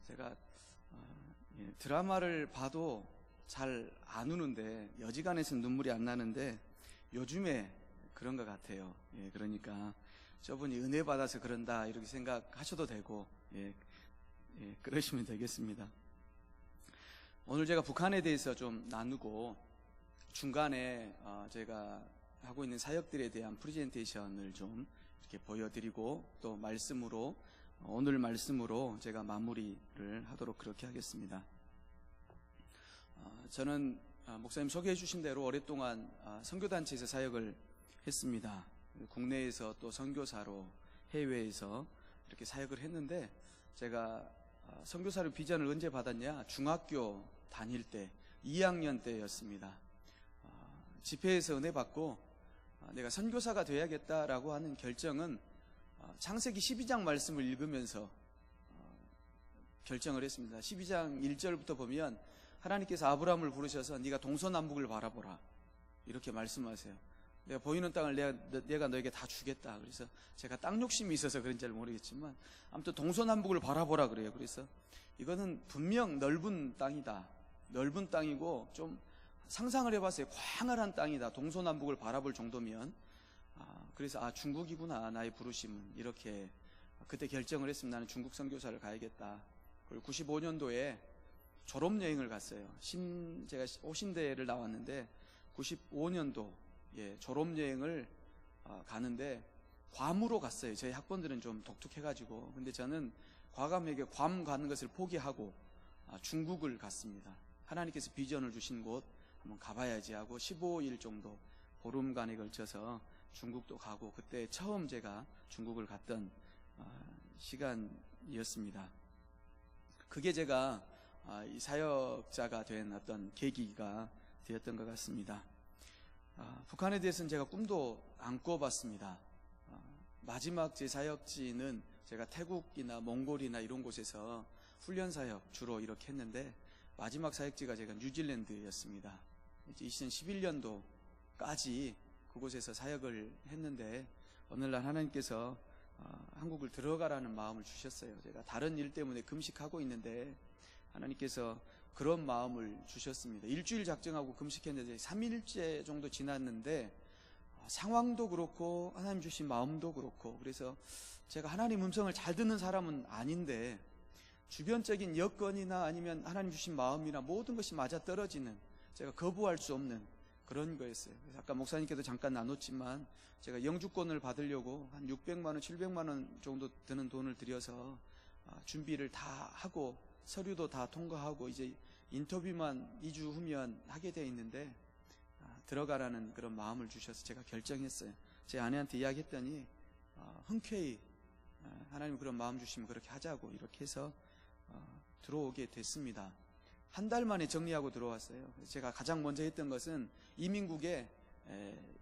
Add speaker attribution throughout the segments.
Speaker 1: 제가 드라마를 봐도 잘 안 우는데, 여지간해서 눈물이 안 나는데 요즘에 그런 것 같아요. 그러니까 저분이 은혜 받아서 그런다 이렇게 생각하셔도 되고, 그러시면 되겠습니다. 오늘 제가 북한에 대해서 좀 나누고, 중간에 제가 하고 있는 사역들에 대한 프레젠테이션을 좀 이렇게 보여드리고, 또 말씀으로, 오늘 말씀으로 제가 마무리를 하도록 그렇게 하겠습니다. 저는 목사님 소개해 주신 대로 오랫동안 선교단체에서 사역을 했습니다. 국내에서 또 선교사로 해외에서 이렇게 사역을 했는데, 제가 선교사로 비전을 언제 받았냐? 중학교 다닐 때 2학년 때였습니다. 집회에서 은혜 받고 내가 선교사가 되어야겠다라고 하는 결정은 창세기 12장 말씀을 읽으면서 결정을 했습니다. 12장 1절부터 보면 하나님께서 아브라함을 부르셔서 네가 동서남북을 바라보라 이렇게 말씀하세요. 내가 보이는 땅을 내가 너에게 다 주겠다. 그래서 제가 땅 욕심이 있어서 그런지 잘 모르겠지만 아무튼 동서남북을 바라보라 그래요. 그래서 이거는 분명 넓은 땅이다. 넓은 땅이고 좀 상상을 해봤어요. 광활한 땅이다. 동서남북을 바라볼 정도면. 그래서 중국이구나 나의 부르심은. 이렇게 그때 결정을 했습니다. 나는 중국 선교사를 가야겠다. 그리고 95년도에 졸업여행을 갔어요. 제가 50대를 나왔는데 95년도 졸업여행을 가는데 괌으로 갔어요. 저희 학번들은 좀 독특해가지고. 근데 저는 과감하게 괌 가는 것을 포기하고 중국을 갔습니다. 하나님께서 비전을 주신 곳 한번 가봐야지 하고 15일 정도 보름간에 걸쳐서 중국도 가고, 그때 처음 제가 중국을 갔던 시간이었습니다. 그게 제가 이 사역자가 된 어떤 계기가 되었던 것 같습니다. 북한에 대해서는 제가 꿈도 안 꿔봤습니다. 마지막 제 사역지는 제가 태국이나 몽골이나 이런 곳에서 훈련 사역 주로 이렇게 했는데, 마지막 사역지가 제가 뉴질랜드였습니다. 2011년도까지 그곳에서 사역을 했는데, 어느 날 하나님께서 한국을 들어가라는 마음을 주셨어요. 제가 다른 일 때문에 금식하고 있는데 하나님께서 그런 마음을 주셨습니다. 일주일 작정하고 금식했는데 3일째 정도 지났는데 상황도 그렇고 하나님 주신 마음도 그렇고, 그래서 제가 하나님 음성을 잘 듣는 사람은 아닌데 주변적인 여건이나 아니면 하나님 주신 마음이나 모든 것이 맞아떨어지는, 제가 거부할 수 없는 그런 거였어요. 그래서 아까 목사님께도 잠깐 나눴지만 제가 영주권을 받으려고 한 600만 원, 700만 원 정도 드는 돈을 들여서 준비를 다 하고 서류도 다 통과하고 이제 인터뷰만 2주 후면 하게 돼 있는데 들어가라는 그런 마음을 주셔서 제가 결정했어요. 제 아내한테 이야기했더니 흔쾌히 하나님 그런 마음 주시면 그렇게 하자고 이렇게 해서 들어오게 됐습니다. 한 달 만에 정리하고 들어왔어요. 제가 가장 먼저 했던 것은 이민국에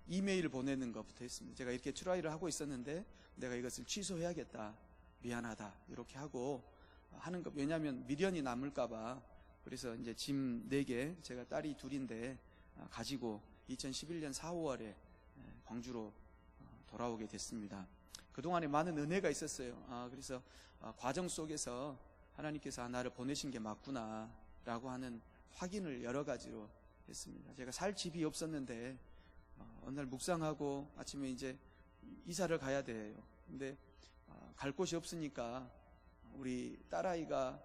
Speaker 1: 이메일을 보내는 것부터 했습니다. 제가 이렇게 트라이를 하고 있었는데 내가 이것을 취소해야겠다, 미안하다 이렇게 하고 하는 것, 왜냐하면 미련이 남을까봐. 그래서 이제 짐 4개, 제가 딸이 2인데 가지고 2011년 4, 5월에 광주로 돌아오게 됐습니다. 그동안에 많은 은혜가 있었어요. 그래서 과정 속에서 하나님께서 나를 보내신 게 맞구나 라고 하는 확인을 여러 가지로 했습니다. 제가 살 집이 없었는데 어느 날 묵상하고 아침에 이제 이사를 가야 돼요. 근데 갈 곳이 없으니까 우리 딸아이가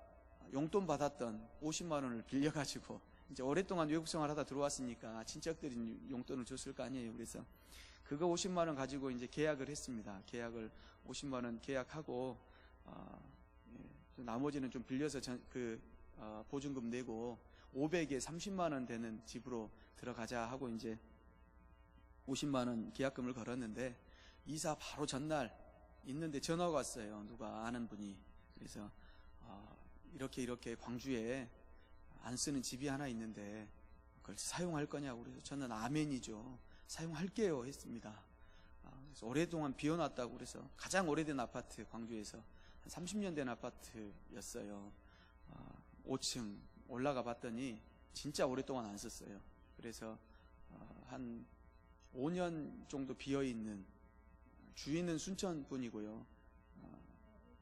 Speaker 1: 용돈 받았던 50만 원을 빌려가지고, 이제 오랫동안 외국 생활하다 들어왔으니까 친척들이 용돈을 줬을 거 아니에요. 그래서 그거 50만 원 가지고 이제 계약을 했습니다. 계약을 50만 원 계약하고 나머지는 좀 빌려서 보증금 내고 500에 30만 원 되는 집으로 들어가자 하고 이제 50만 원 계약금을 걸었는데, 이사 바로 전날 있는데 전화가 왔어요. 누가 아는 분이. 그래서 이렇게 광주에 안 쓰는 집이 하나 있는데 그걸 사용할 거냐고. 그래서 저는 아멘이죠. 사용할게요 했습니다. 그래서 오랫동안 비워놨다고. 그래서 가장 오래된 아파트, 광주에서 한 30년 된 아파트였어요. 5층 올라가 봤더니 진짜 오랫동안 안 썼어요. 그래서 한 5년 정도 비어있는, 주인은 순천 분이고요.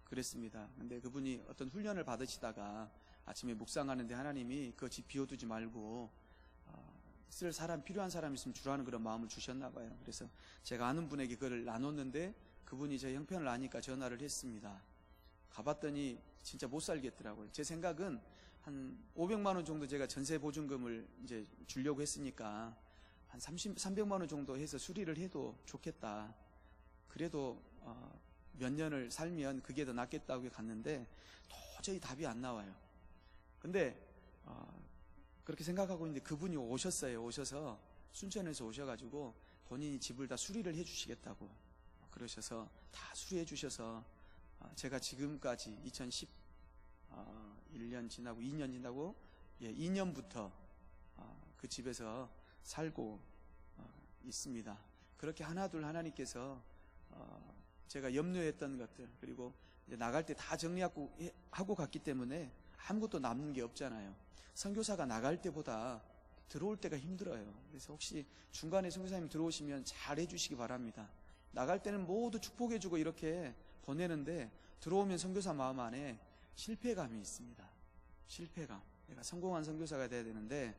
Speaker 1: 그랬습니다. 근데 그분이 어떤 훈련을 받으시다가 아침에 묵상하는데 하나님이 그 집 비워두지 말고 쓸 사람, 필요한 사람 있으면 주라는 그런 마음을 주셨나 봐요. 그래서 제가 아는 분에게 그걸 나눴는데 그분이 제 형편을 아니까 전화를 했습니다. 가봤더니 진짜 못 살겠더라고요. 제 생각은 한 500만 원 정도 제가 전세 보증금을 이제 주려고 했으니까 한 300만 원 정도 해서 수리를 해도 좋겠다. 그래도 몇 년을 살면 그게 더 낫겠다고 갔는데 도저히 답이 안 나와요. 근데 그렇게 생각하고 있는데 그분이 오셨어요. 오셔서 순천에서 오셔가지고 본인이 집을 다 수리를 해주시겠다고 그러셔서 다 수리해 주셔서 제가 지금까지 2011년 지나고 2년 지나고 2년부터 그 집에서 살고 있습니다. 그렇게 하나둘 하나님께서 제가 염려했던 것들, 그리고 이제 나갈 때 다 정리하고 갔기 때문에 아무것도 남는 게 없잖아요. 선교사가 나갈 때보다 들어올 때가 힘들어요. 그래서 혹시 중간에 선교사님 들어오시면 잘 해주시기 바랍니다. 나갈 때는 모두 축복해주고 이렇게 보내는데 들어오면 선교사 마음 안에 실패감이 있습니다. 실패감. 내가 성공한 선교사가 돼야 되는데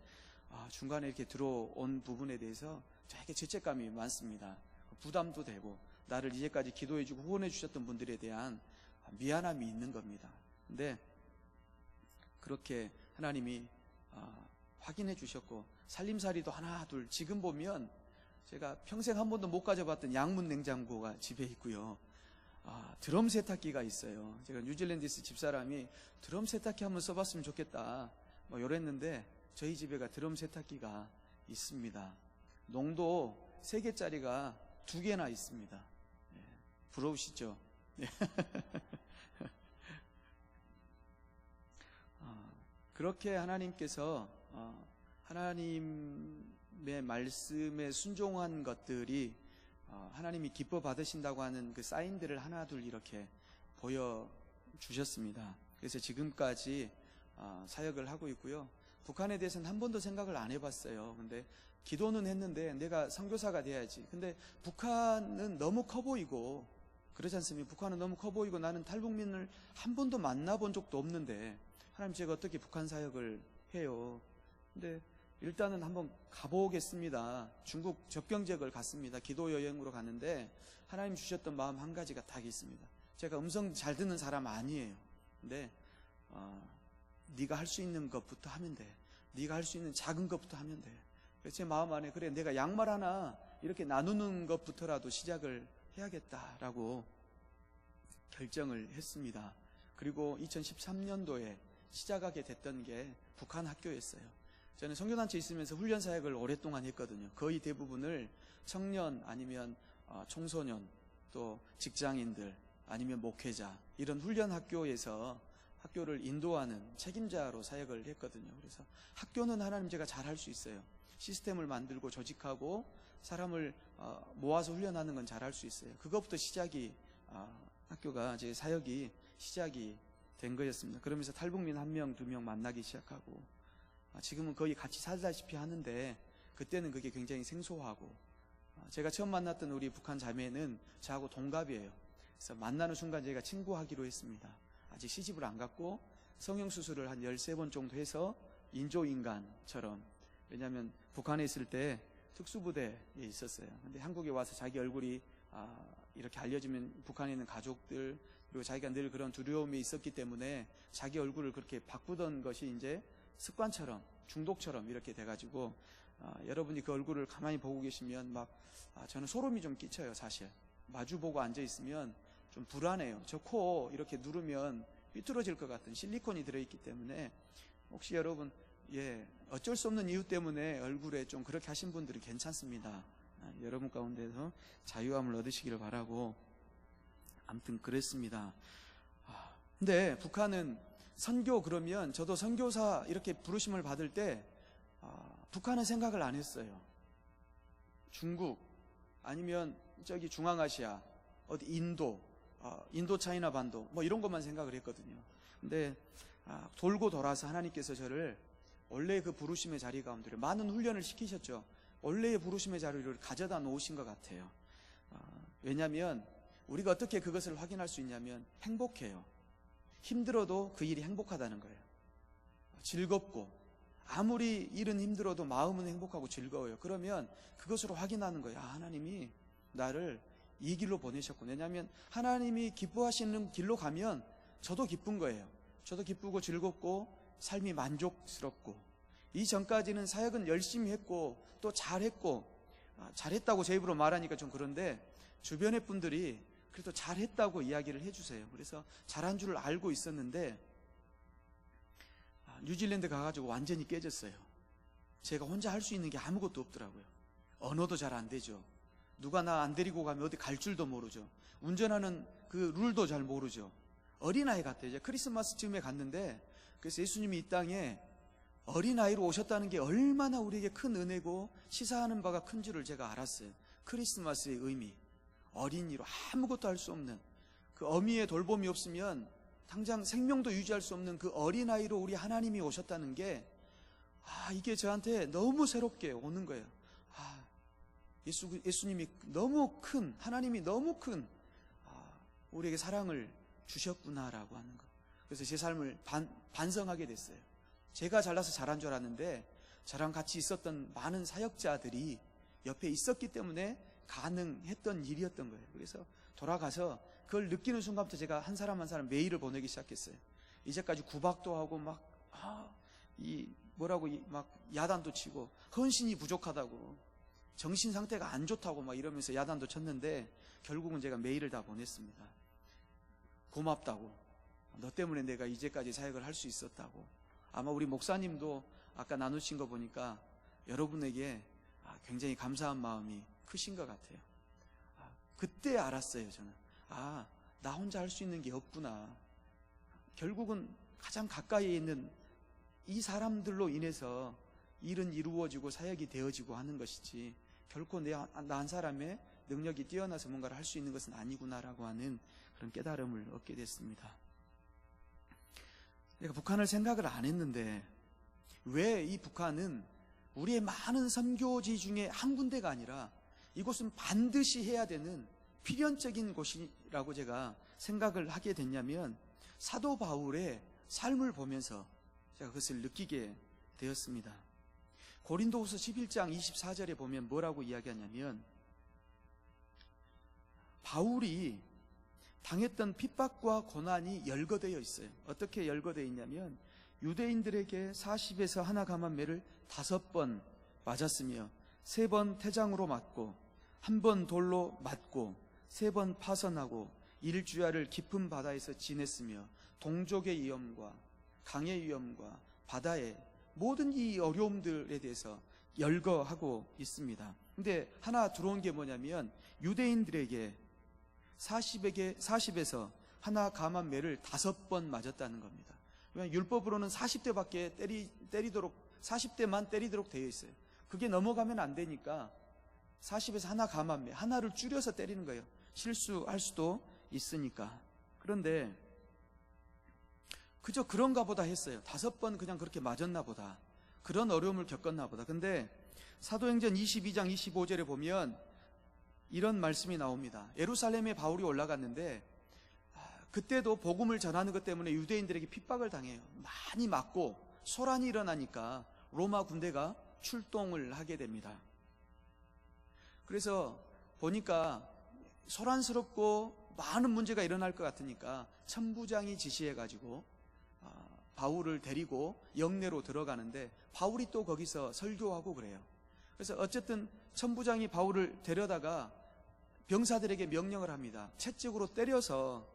Speaker 1: 중간에 이렇게 들어온 부분에 대해서 되게 죄책감이 많습니다. 부담도 되고 나를 이제까지 기도해주고 후원해 주셨던 분들에 대한 미안함이 있는 겁니다. 근데 그렇게 하나님이 확인해 주셨고 살림살이도 하나 둘, 지금 보면 제가 평생 한 번도 못 가져봤던 양문 냉장고가 집에 있고요. 드럼 세탁기가 있어요. 제가 뉴질랜드에서 집사람이 드럼 세탁기 한번 써봤으면 좋겠다 뭐 이랬는데 저희 집에가 드럼 세탁기가 있습니다. 농도 3개짜리가 2개나 있습니다. 부러우시죠? 그렇게 하나님께서 하나님의 말씀에 순종한 것들이 하나님이 기뻐 받으신다고 하는 그 사인들을 하나둘 이렇게 보여주셨습니다. 그래서 지금까지 사역을 하고 있고요. 북한에 대해서는 한 번도 생각을 안 해봤어요. 근데 기도는 했는데 내가 선교사가 돼야지. 근데 북한은 너무 커 보이고 그렇지 않습니까? 북한은 너무 커 보이고 나는 탈북민을 한 번도 만나본 적도 없는데 하나님, 제가 어떻게 북한 사역을 해요? 근데 일단은 한번 가보겠습니다. 중국 접경지역을 갔습니다. 기도 여행으로 갔는데 하나님 주셨던 마음 한 가지가 딱 있습니다. 제가 음성 잘 듣는 사람 아니에요. 근데 네가 할 수 있는 것부터 하면 돼. 네가 할 수 있는 작은 것부터 하면 돼. 그래서 제 마음 안에 그래, 내가 양말 하나 이렇게 나누는 것부터라도 시작을 해야겠다라고 결정을 했습니다. 그리고 2013년도에 시작하게 됐던 게 북한 학교였어요. 저는 선교단체에 있으면서 훈련 사역을 오랫동안 했거든요. 거의 대부분을 청년 아니면 청소년 또 직장인들 아니면 목회자 이런 훈련 학교에서 학교를 인도하는 책임자로 사역을 했거든요. 그래서 학교는 하나님 제가 잘 할 수 있어요. 시스템을 만들고 조직하고 사람을 모아서 훈련하는 건 잘 할 수 있어요. 그것부터 시작이 학교가 제 사역이 시작이 된 거였습니다. 그러면서 탈북민 1명, 2명 만나기 시작하고 지금은 거의 같이 살다시피 하는데 그때는 그게 굉장히 생소하고 제가 처음 만났던 우리 북한 자매는 저하고 동갑이에요. 그래서 만나는 순간 제가 친구하기로 했습니다. 아직 시집을 안 갔고 성형수술을 한 13번 정도 해서 인조인간처럼, 왜냐하면 북한에 있을 때 특수부대에 있었어요. 근데 한국에 와서 자기 얼굴이 이렇게 알려지면 북한에 있는 가족들 그리고 자기가 늘 그런 두려움이 있었기 때문에 자기 얼굴을 그렇게 바꾸던 것이 이제 습관처럼 중독처럼 이렇게 돼가지고 여러분이 그 얼굴을 가만히 보고 계시면 막 저는 소름이 좀 끼쳐요. 사실 마주보고 앉아있으면 좀 불안해요. 저 코 이렇게 누르면 삐뚤어질 것 같은 실리콘이 들어있기 때문에 혹시 여러분 어쩔 수 없는 이유 때문에 얼굴에 좀 그렇게 하신 분들이 괜찮습니다. 여러분 가운데서 자유함을 얻으시기를 바라고 아무튼 그랬습니다. 근데 북한은 선교, 그러면 저도 선교사 이렇게 부르심을 받을 때 북한은 생각을 안 했어요. 중국 아니면 저기 중앙아시아 어디 인도 차이나 반도 뭐 이런 것만 생각을 했거든요. 근데 돌고 돌아서 하나님께서 저를 원래 그 부르심의 자리 가운데 많은 훈련을 시키셨죠. 원래의 부르심의 자리를 가져다 놓으신 것 같아요. 왜냐하면 우리가 어떻게 그것을 확인할 수 있냐면 행복해요. 힘들어도 그 일이 행복하다는 거예요. 즐겁고, 아무리 일은 힘들어도 마음은 행복하고 즐거워요. 그러면 그것으로 확인하는 거예요. 하나님이 나를 이 길로 보내셨구나. 왜냐하면 하나님이 기뻐하시는 길로 가면 저도 기쁜 거예요. 저도 기쁘고 즐겁고 삶이 만족스럽고, 이전까지는 사역은 열심히 했고 또 잘했고, 잘했다고 제 입으로 말하니까 좀 그런데 주변의 분들이 그래도 잘했다고 이야기를 해주세요. 그래서 잘한 줄 알고 있었는데 뉴질랜드 가가지고 완전히 깨졌어요. 제가 혼자 할 수 있는 게 아무것도 없더라고요. 언어도 잘 안 되죠. 누가 나 안 데리고 가면 어디 갈 줄도 모르죠. 운전하는 그 룰도 잘 모르죠. 어린아이 같아요. 이제 크리스마스쯤에 갔는데, 그래서 예수님이 이 땅에 어린아이로 오셨다는 게 얼마나 우리에게 큰 은혜고 시사하는 바가 큰 줄을 제가 알았어요. 크리스마스의 의미, 어린이로 아무것도 할 수 없는, 그 어미의 돌봄이 없으면 당장 생명도 유지할 수 없는 그 어린아이로 우리 하나님이 오셨다는 게, 이게 저한테 너무 새롭게 오는 거예요. 예수님이 너무 큰, 하나님이 너무 큰 우리에게 사랑을 주셨구나라고 하는 거. 그래서 제 삶을 반성하게 됐어요. 제가 잘나서 잘한 줄 알았는데 저랑 같이 있었던 많은 사역자들이 옆에 있었기 때문에 가능했던 일이었던 거예요. 그래서 돌아가서 그걸 느끼는 순간부터 제가 한 사람 한 사람 메일을 보내기 시작했어요. 이제까지 구박도 하고 막 야단도 치고 헌신이 부족하다고, 정신 상태가 안 좋다고 막 이러면서 야단도 쳤는데 결국은 제가 메일을 다 보냈습니다. 고맙다고, 너 때문에 내가 이제까지 사역을 할 수 있었다고. 아마 우리 목사님도 아까 나누신 거 보니까 여러분에게 굉장히 감사한 마음이 크신 것 같아요. 그때 알았어요. 저는 나 혼자 할 수 있는 게 없구나. 결국은 가장 가까이에 있는 이 사람들로 인해서 일은 이루어지고 사역이 되어지고 하는 것이지, 결코 나 한 사람의 능력이 뛰어나서 뭔가를 할 수 있는 것은 아니구나라고 하는 그런 깨달음을 얻게 됐습니다. 내가 북한을 생각을 안 했는데 왜 이 북한은 우리의 많은 선교지 중에 한 군데가 아니라 이곳은 반드시 해야 되는 필연적인 곳이라고 제가 생각을 하게 됐냐면, 사도 바울의 삶을 보면서 제가 그것을 느끼게 되었습니다. 고린도후서 11장 24절에 보면 뭐라고 이야기하냐면, 바울이 당했던 핍박과 고난이 열거되어 있어요. 어떻게 열거되어 있냐면, 유대인들에게 40에서 하나 감한 매를 5번 맞았으며 3번 태장으로 맞고 1번 돌로 맞고 3번 파선하고 일주야를 깊은 바다에서 지냈으며 동족의 위험과 강의 위험과 바다의 모든 이 어려움들에 대해서 열거하고 있습니다. 근데 하나 들어온 게 뭐냐면, 유대인들에게 40에서 하나 감한 매를 5번 맞았다는 겁니다. 왜냐하면 율법으로는 40대밖에 때리도록, 40대만 때리도록 되어 있어요. 그게 넘어가면 안 되니까 40에서 하나 감한 매, 하나를 줄여서 때리는 거예요. 실수할 수도 있으니까. 그런데 그저 그런가 보다 했어요. 5번 그냥 그렇게 맞았나 보다, 그런 어려움을 겪었나 보다. 근데 사도행전 22장 25절에 보면 이런 말씀이 나옵니다. 예루살렘에 바울이 올라갔는데 그때도 복음을 전하는 것 때문에 유대인들에게 핍박을 당해요. 많이 맞고 소란이 일어나니까 로마 군대가 출동을 하게 됩니다. 그래서 보니까 소란스럽고 많은 문제가 일어날 것 같으니까 천부장이 지시해가지고 바울을 데리고 영내로 들어가는데, 바울이 또 거기서 설교하고 그래요. 그래서 어쨌든 천부장이 바울을 데려다가 병사들에게 명령을 합니다. 채찍으로 때려서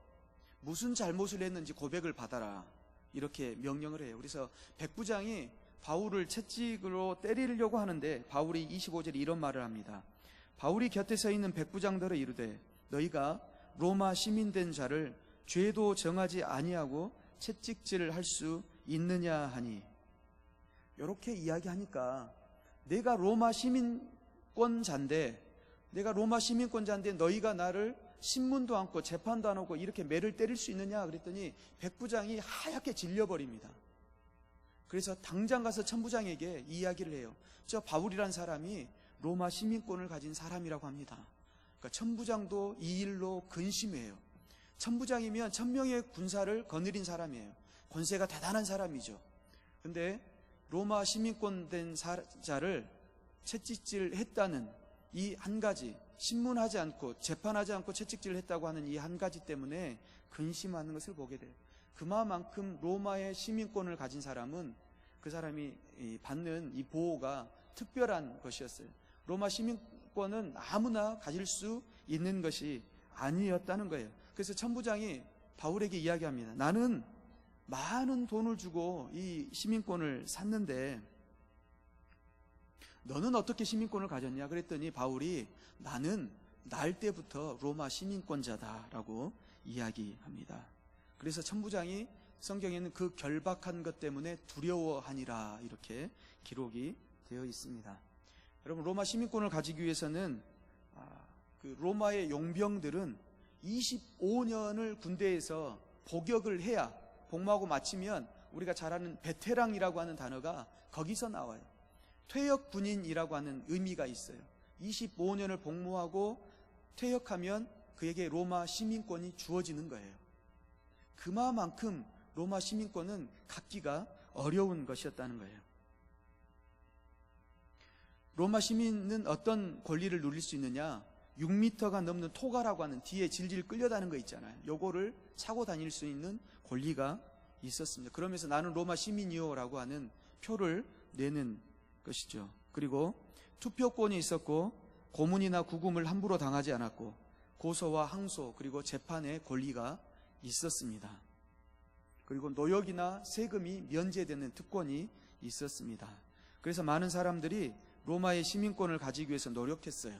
Speaker 1: 무슨 잘못을 했는지 고백을 받아라, 이렇게 명령을 해요. 그래서 백부장이 바울을 채찍으로 때리려고 하는데 바울이 25절에 이런 말을 합니다. 바울이 곁에 서 있는 백부장들을 이르되, 너희가 로마 시민된 자를 죄도 정하지 아니하고 채찍질을 할 수 있느냐 하니. 이렇게 이야기하니까 내가 로마 시민권자인데 너희가 나를 신문도 않고 재판도 안 하고 이렇게 매를 때릴 수 있느냐 그랬더니 백부장이 하얗게 질려버립니다. 그래서 당장 가서 천부장에게 이야기를 해요. 저 바울이란 사람이 로마 시민권을 가진 사람이라고 합니다. 그러니까 천부장도 이 일로 근심해요. 천부장이면 1000명의 군사를 거느린 사람이에요. 권세가 대단한 사람이죠. 근데 로마 시민권 된 자를 채찍질했다는 이 한 가지, 신문하지 않고 재판하지 않고 채찍질을 했다고 하는 이 한 가지 때문에 근심하는 것을 보게 돼요. 그만큼 로마의 시민권을 가진 사람은 그 사람이 받는 이 보호가 특별한 것이었어요. 로마 시민권은 아무나 가질 수 있는 것이 아니었다는 거예요. 그래서 천부장이 바울에게 이야기합니다. 나는 많은 돈을 주고 이 시민권을 샀는데 너는 어떻게 시민권을 가졌냐? 그랬더니 바울이 나는 날 때부터 로마 시민권자다라고 이야기합니다. 그래서 천부장이 성경에는 그 결박한 것 때문에 두려워하니라 이렇게 기록이 되어 있습니다. 여러분, 로마 시민권을 가지기 위해서는 그 로마의 용병들은 25년을 군대에서 복역을 해야, 복무하고 마치면 우리가 잘 아는 베테랑이라고 하는 단어가 거기서 나와요. 퇴역 군인이라고 하는 의미가 있어요. 25년을 복무하고 퇴역하면 그에게 로마 시민권이 주어지는 거예요. 그만큼 로마 시민권은 갖기가 어려운 것이었다는 거예요. 로마 시민은 어떤 권리를 누릴 수 있느냐? 6m가 넘는 토가라고 하는 뒤에 질질 끌려다는 거 있잖아요. 요거를 차고 다닐 수 있는 권리가 있었습니다. 그러면서 나는 로마 시민이요 라고 하는 표를 내는 것이죠. 그리고 투표권이 있었고 고문이나 구금을 함부로 당하지 않았고 고소와 항소 그리고 재판의 권리가 있었습니다. 그리고 노역이나 세금이 면제되는 특권이 있었습니다. 그래서 많은 사람들이 로마의 시민권을 가지기 위해서 노력했어요.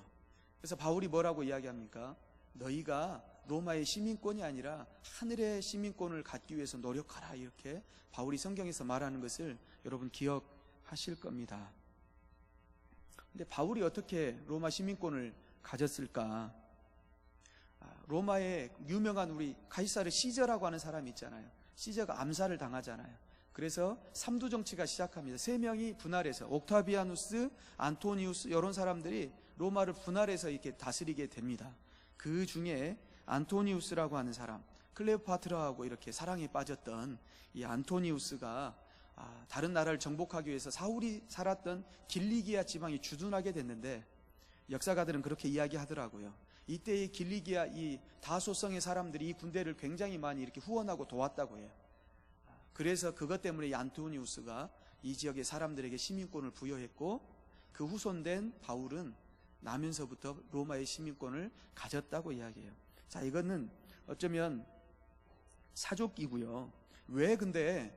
Speaker 1: 그래서 바울이 뭐라고 이야기합니까? 너희가 로마의 시민권이 아니라 하늘의 시민권을 갖기 위해서 노력하라, 이렇게 바울이 성경에서 말하는 것을 여러분 기억하실 겁니다. 근데 바울이 어떻게 로마 시민권을 가졌을까? 로마의 유명한 우리 카이사르 시저라고 하는 사람이 있잖아요. 시저가 암살을 당하잖아요. 그래서 삼두 정치가 시작합니다. 3명이 분할해서 옥타비아누스, 안토니우스 이런 사람들이 로마를 분할해서 이렇게 다스리게 됩니다. 그 중에 안토니우스라고 하는 사람, 클레오파트라하고 이렇게 사랑에 빠졌던 이 안토니우스가 다른 나라를 정복하기 위해서 사울이 살았던 길리기아 지방이 주둔하게 됐는데, 역사가들은 그렇게 이야기하더라고요. 이때의 길리기아 이 다소성의 사람들이 이 군대를 굉장히 많이 이렇게 후원하고 도왔다고 해요. 그래서 그것 때문에 이 안토니우스가 이 지역의 사람들에게 시민권을 부여했고, 그 후손된 바울은 나면서부터 로마의 시민권을 가졌다고 이야기해요. 자, 이거는 어쩌면 사족이고요. 왜 근데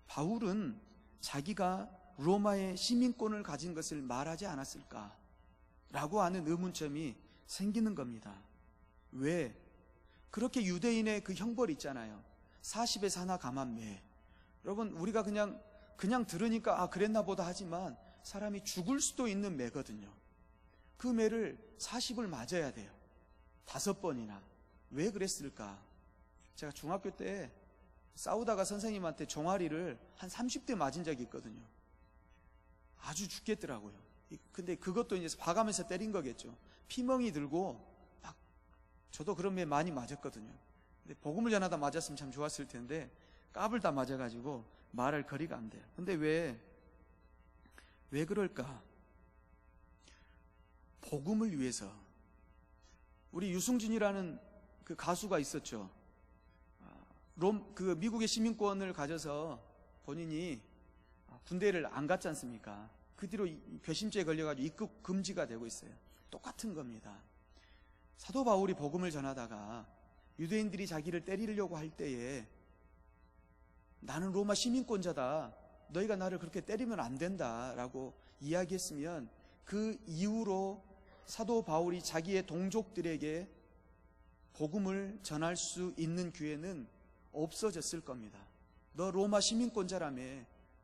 Speaker 1: 바울은 자기가 로마의 시민권을 가진 것을 말하지 않았을까? 라고 하는 의문점이 생기는 겁니다. 왜? 그렇게 유대인의 그 형벌이 있잖아요. 40의 사나 가만매. 여러분, 우리가 그냥 들으니까 그랬나 보다 하지만 사람이 죽을 수도 있는 매거든요. 그 매를 40을 맞아야 돼요. 5번이나. 왜 그랬을까? 제가 중학교 때 싸우다가 선생님한테 종아리를 한 30대 맞은 적이 있거든요. 아주 죽겠더라고요. 근데 그것도 이제 봐가면서 때린 거겠죠. 피멍이 들고 막, 저도 그런 매 많이 맞았거든요. 근데 복음을 전하다 맞았으면 참 좋았을 텐데 까불다 맞아가지고 말할 거리가 안 돼요. 근데 왜 그럴까? 복음을 위해서. 우리 유승준이라는 그 가수가 있었죠. 그 미국의 시민권을 가져서 본인이 군대를 안 갔지 않습니까? 그 뒤로 배심죄에 걸려가지고 입국 금지가 되고 있어요. 똑같은 겁니다. 사도 바울이 복음을 전하다가 유대인들이 자기를 때리려고 할 때에 나는 로마 시민권자다, 너희가 나를 그렇게 때리면 안 된다라고 이야기했으면 그 이후로 사도 바울이 자기의 동족들에게 복음을 전할 수 있는 기회는 없어졌을 겁니다. 너 로마 시민권자라며,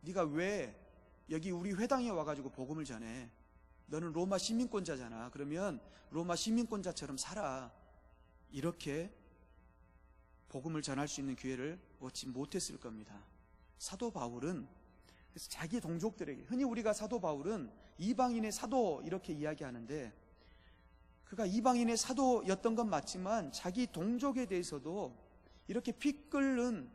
Speaker 1: 네가 왜 여기 우리 회당에 와가지고 복음을 전해? 너는 로마 시민권자잖아. 그러면 로마 시민권자처럼 살아. 이렇게 복음을 전할 수 있는 기회를 얻지 못했을 겁니다. 사도 바울은 그래서 자기 동족들에게, 흔히 우리가 사도 바울은 이방인의 사도 이렇게 이야기하는데, 그가 이방인의 사도였던 건 맞지만 자기 동족에 대해서도 이렇게 피 끓는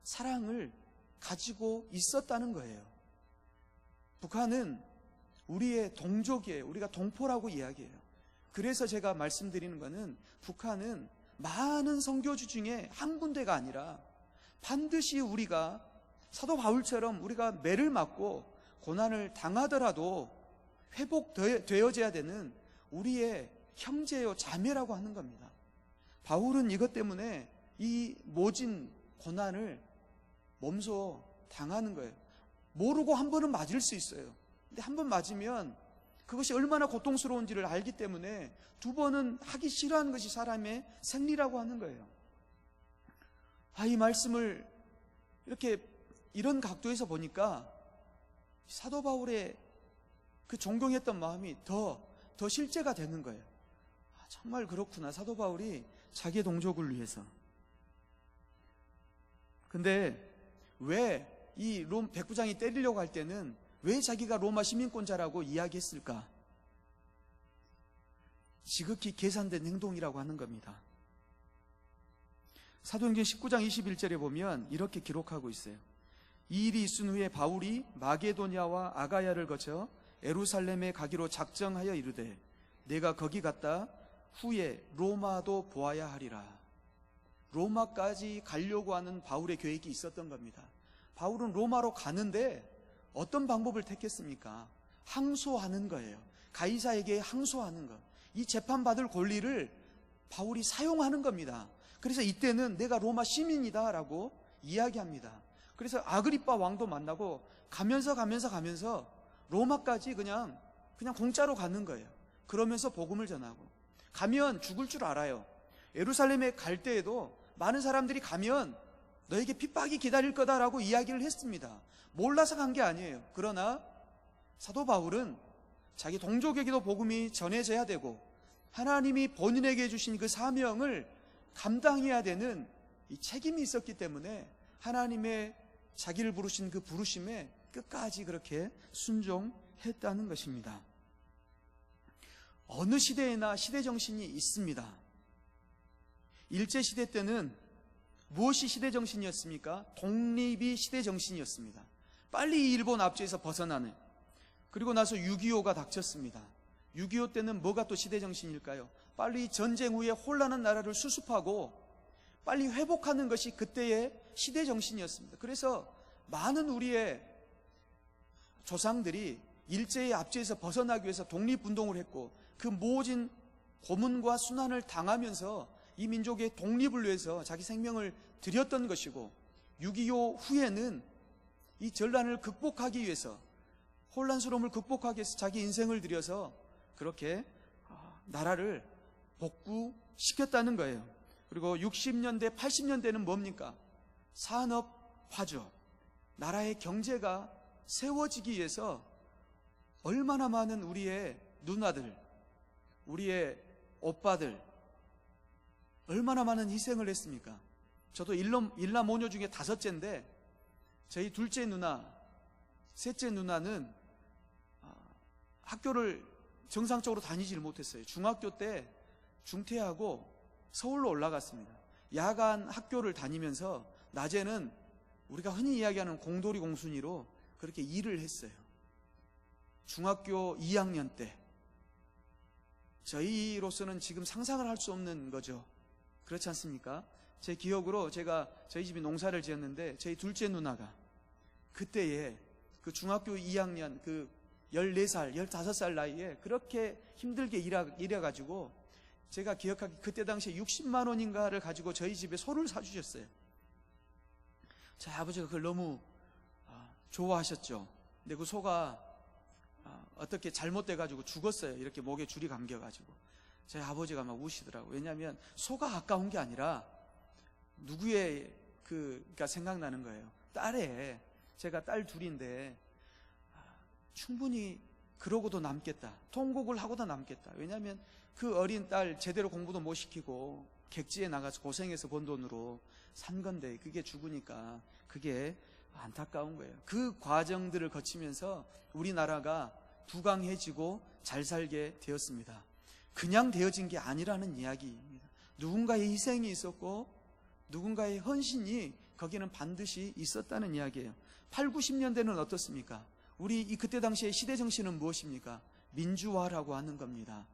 Speaker 1: 사랑을 가지고 있었다는 거예요. 북한은 우리의 동족이에요. 우리가 동포라고 이야기해요. 그래서 제가 말씀드리는 것은 북한은 많은 선교주 중에 한 군데가 아니라 반드시 우리가 사도 바울처럼 우리가 매를 맞고 고난을 당하더라도 회복되어져야 되는 우리의 형제요 자매라고 하는 겁니다. 바울은 이것 때문에 이 모진 고난을 몸소 당하는 거예요. 모르고 한 번은 맞을 수 있어요. 근데 한 번 맞으면 그것이 얼마나 고통스러운지를 알기 때문에 두 번은 하기 싫어하는 것이 사람의 생리라고 하는 거예요. 이 말씀을 이렇게 이런 각도에서 보니까 사도 바울의 그 존경했던 마음이 더 실제가 되는 거예요. 정말 그렇구나. 사도 바울이 자기의 동족을 위해서. 근데 왜 이 롬 백부장이 때리려고 할 때는 왜 자기가 로마 시민권자라고 이야기했을까? 지극히 계산된 행동이라고 하는 겁니다. 사도행전 19장 21절에 보면 이렇게 기록하고 있어요. 이 일이 있은 후에 바울이 마게도냐와 아가야를 거쳐 예루살렘에 가기로 작정하여 이르되 내가 거기 갔다 후에 로마도 보아야 하리라. 로마까지 가려고 하는 바울의 계획이 있었던 겁니다. 바울은 로마로 가는데 어떤 방법을 택했습니까? 항소하는 거예요. 가이사에게 항소하는 것. 이 재판받을 권리를 바울이 사용하는 겁니다. 그래서 이때는 내가 로마 시민이다 라고 이야기합니다. 그래서 아그리빠 왕도 만나고 가면서 로마까지 그냥 공짜로 가는 거예요. 그러면서 복음을 전하고 가면 죽을 줄 알아요. 예루살렘에 갈 때에도 많은 사람들이 가면 너에게 핍박이 기다릴 거다라고 이야기를 했습니다. 몰라서 간 게 아니에요. 그러나 사도 바울은 자기 동족에게도 복음이 전해져야 되고 하나님이 본인에게 주신 그 사명을 감당해야 되는 이 책임이 있었기 때문에 하나님의 자기를 부르신 그 부르심에 끝까지 그렇게 순종했다는 것입니다. 어느 시대에나 시대정신이 있습니다. 일제시대 때는 무엇이 시대정신이었습니까? 독립이 시대정신이었습니다. 빨리 일본 압제에서 벗어나는. 그리고 나서 6.25가 닥쳤습니다. 6.25 때는 뭐가 또 시대정신일까요? 빨리 전쟁 후에 혼란한 나라를 수습하고 빨리 회복하는 것이 그때의 시대정신이었습니다. 그래서 많은 우리의 조상들이 일제의 압제에서 벗어나기 위해서 독립운동을 했고 그 모진 고문과 순환을 당하면서 이 민족의 독립을 위해서 자기 생명을 드렸던 것이고 6.25 후에는 이 전란을 극복하기 위해서 혼란스러움을 극복하기 위해서 자기 인생을 들여서 그렇게 나라를 복구시켰다는 거예요. 그리고 60년대, 80년대는 뭡니까? 산업화죠. 나라의 경제가 세워지기 위해서 얼마나 많은 우리의 누나들, 우리의 오빠들 얼마나 많은 희생을 했습니까? 저도 일남 모녀 중에 5째인데 저희 둘째 누나, 셋째 누나는 학교를 정상적으로 다니질 못했어요. 중학교 때 중퇴하고 서울로 올라갔습니다. 야간 학교를 다니면서 낮에는 우리가 흔히 이야기하는 공돌이 공순이로 그렇게 일을 했어요. 중학교 2학년 때 저희로서는 지금 상상을 할 수 없는 거죠. 그렇지 않습니까? 제 기억으로 저희 집이 농사를 지었는데 저희 둘째 누나가 그때에 그 중학교 2학년 그 14살, 15살 나이에 그렇게 힘들게 일해가지고 제가 기억하기 그때 당시에 60만 원인가를 가지고 저희 집에 소를 사주셨어요. 저희 아버지가 그걸 너무 좋아하셨죠. 근데 그 소가 어떻게 잘못돼가지고 죽었어요. 이렇게 목에 줄이 감겨가지고. 저희 아버지가 막 우시더라고요. 왜냐하면 소가 아까운 게 아니라 누구의 그가 생각나는 거예요. 제가 딸 둘인데 충분히 그러고도 남겠다. 통곡을 하고도 남겠다. 왜냐하면 그 어린 딸 제대로 공부도 못 시키고 객지에 나가서 고생해서 번 돈으로 산 건데 그게 죽으니까 그게 안타까운 거예요. 그 과정들을 거치면서 우리나라가 부강해지고 잘 살게 되었습니다. 그냥 되어진 게 아니라는 이야기입니다. 누군가의 희생이 있었고 누군가의 헌신이 거기는 반드시 있었다는 이야기예요. 8, 90년대는 어떻습니까? 우리 그때 당시의 시대 정신은 무엇입니까? 민주화라고 하는 겁니다.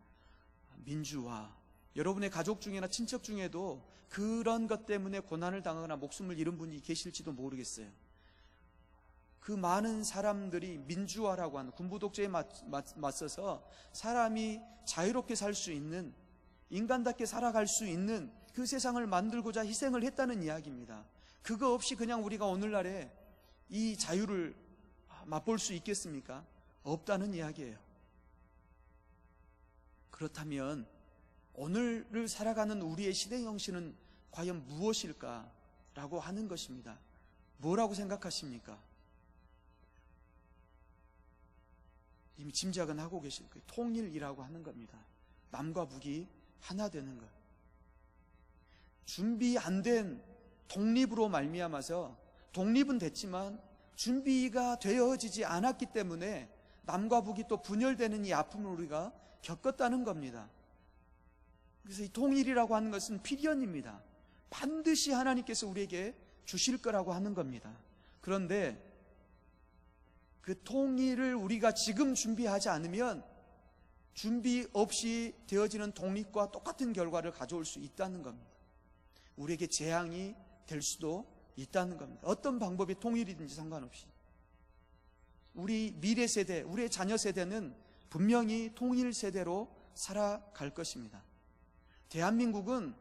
Speaker 1: 민주화. 여러분의 가족 중에나 친척 중에도 그런 것 때문에 고난을 당하거나 목숨을 잃은 분이 계실지도 모르겠어요. 그 많은 사람들이 민주화라고 하는 군부 독재에 맞서서 사람이 자유롭게 살 수 있는, 인간답게 살아갈 수 있는 그 세상을 만들고자 희생을 했다는 이야기입니다. 그거 없이 그냥 우리가 오늘날에 이 자유를 맛볼 수 있겠습니까? 없다는 이야기예요. 그렇다면 오늘을 살아가는 우리의 시대 정신은 과연 무엇일까라고 하는 것입니다. 뭐라고 생각하십니까? 이미 짐작은 하고 계실 거예요. 통일이라고 하는 겁니다. 남과 북이 하나 되는 것. 준비 안 된 독립으로 말미암아서, 독립은 됐지만 준비가 되어지지 않았기 때문에 남과 북이 또 분열되는 이 아픔을 우리가 겪었다는 겁니다. 그래서 이 통일이라고 하는 것은 필연입니다. 반드시 하나님께서 우리에게 주실 거라고 하는 겁니다. 그런데 그 통일을 우리가 지금 준비하지 않으면 준비 없이 되어지는 독립과 똑같은 결과를 가져올 수 있다는 겁니다. 우리에게 재앙이 될 수도 있다는 겁니다. 어떤 방법의 통일이든지 상관없이 우리 미래 세대, 우리의 자녀 세대는 분명히 통일 세대로 살아갈 것입니다. 대한민국은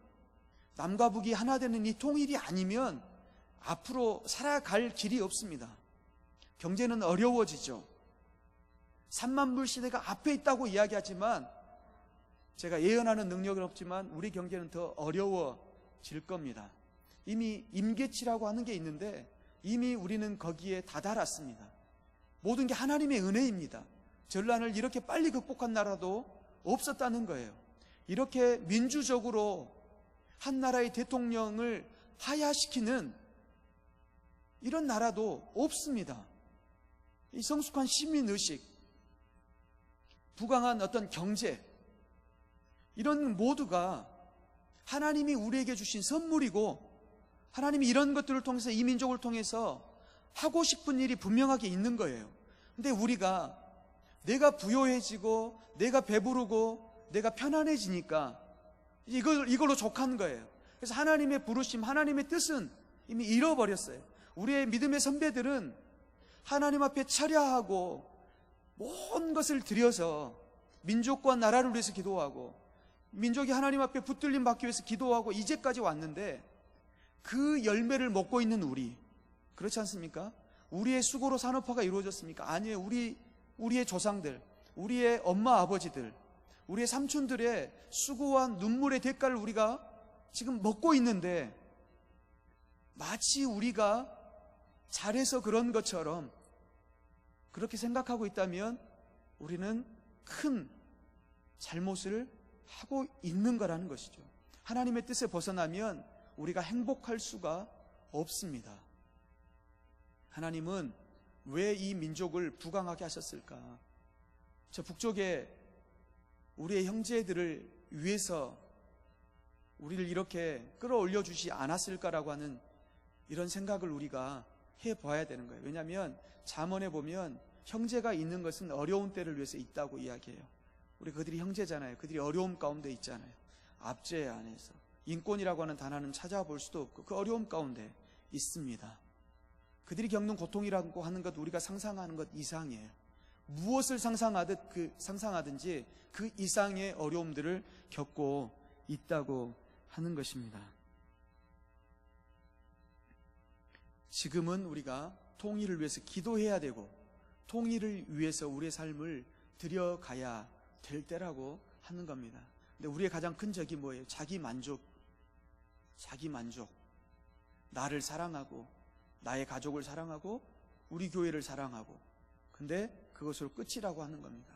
Speaker 1: 남과 북이 하나 되는 이 통일이 아니면 앞으로 살아갈 길이 없습니다. 경제는 어려워지죠. 3만 불 시대가 앞에 있다고 이야기하지만, 제가 예언하는 능력은 없지만 우리 경제는 더 어려워질 겁니다. 이미 임계치라고 하는 게 있는데 이미 우리는 거기에 다다랐습니다. 모든 게 하나님의 은혜입니다. 전란을 이렇게 빨리 극복한 나라도 없었다는 거예요. 이렇게 민주적으로 한 나라의 대통령을 하야시키는 이런 나라도 없습니다. 이 성숙한 시민의식, 부강한 어떤 경제, 이런 모두가 하나님이 우리에게 주신 선물이고, 하나님이 이런 것들을 통해서, 이 민족을 통해서 하고 싶은 일이 분명하게 있는 거예요. 근데 우리가 내가 부요해지고 내가 배부르고 내가 편안해지니까 이걸로 족한 거예요. 그래서 하나님의 부르심, 하나님의 뜻은 이미 잃어버렸어요. 우리의 믿음의 선배들은 하나님 앞에 철야하고 모든 것을 들여서 민족과 나라를 위해서 기도하고 민족이 하나님 앞에 붙들림 받기 위해서 기도하고 이제까지 왔는데, 그 열매를 먹고 있는 우리, 그렇지 않습니까? 우리의 수고로 산업화가 이루어졌습니까? 아니에요. 우리의 조상들, 우리의 엄마 아버지들, 우리의 삼촌들의 수고와 눈물의 대가를 우리가 지금 먹고 있는데, 마치 우리가 잘해서 그런 것처럼 그렇게 생각하고 있다면 우리는 큰 잘못을 하고 있는 거라는 것이죠. 하나님의 뜻에 벗어나면 우리가 행복할 수가 없습니다. 하나님은 왜 이 민족을 부강하게 하셨을까? 저 북쪽에 우리의 형제들을 위해서 우리를 이렇게 끌어올려 주지 않았을까라고 하는 이런 생각을 우리가 해봐야 되는 거예요. 왜냐하면 잠언에 보면 형제가 있는 것은 어려운 때를 위해서 있다고 이야기해요. 우리 그들이 형제잖아요. 그들이 어려움 가운데 있잖아요. 압제 안에서 인권이라고 하는 단어는 찾아볼 수도 없고 그 어려움 가운데 있습니다. 그들이 겪는 고통이라고 하는 것, 우리가 상상하는 것 이상이에요. 무엇을 상상하든지 그 이상의 어려움들을 겪고 있다고 하는 것입니다. 지금은 우리가 통일을 위해서 기도해야 되고 통일을 위해서 우리의 삶을 들여가야 될 때라고 하는 겁니다. 근데 우리의 가장 큰 적이 뭐예요? 자기 만족. 나를 사랑하고 나의 가족을 사랑하고 우리 교회를 사랑하고, 근데 그것으로 끝이라고 하는 겁니다.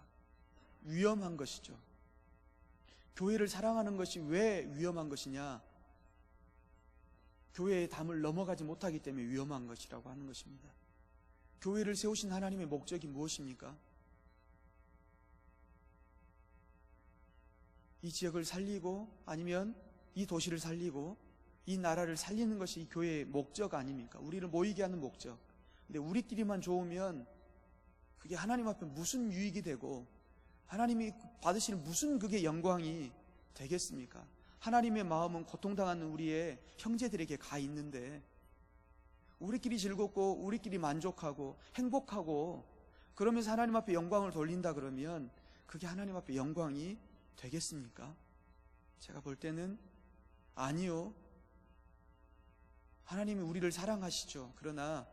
Speaker 1: 위험한 것이죠. 교회를 사랑하는 것이 왜 위험한 것이냐? 교회의 담을 넘어가지 못하기 때문에 위험한 것이라고 하는 것입니다. 교회를 세우신 하나님의 목적이 무엇입니까? 이 지역을 살리고 아니면 이 도시를 살리고 이 나라를 살리는 것이 이 교회의 목적 아닙니까? 우리를 모이게 하는 목적. 근데 우리끼리만 좋으면 그게 하나님 앞에 무슨 유익이 되고 하나님이 받으시는 무슨 그게 영광이 되겠습니까? 하나님의 마음은 고통당하는 우리의 형제들에게 가 있는데 우리끼리 즐겁고 우리끼리 만족하고 행복하고 그러면서 하나님 앞에 영광을 돌린다 그러면 그게 하나님 앞에 영광이 되겠습니까? 제가 볼 때는 아니요. 하나님이 우리를 사랑하시죠. 그러나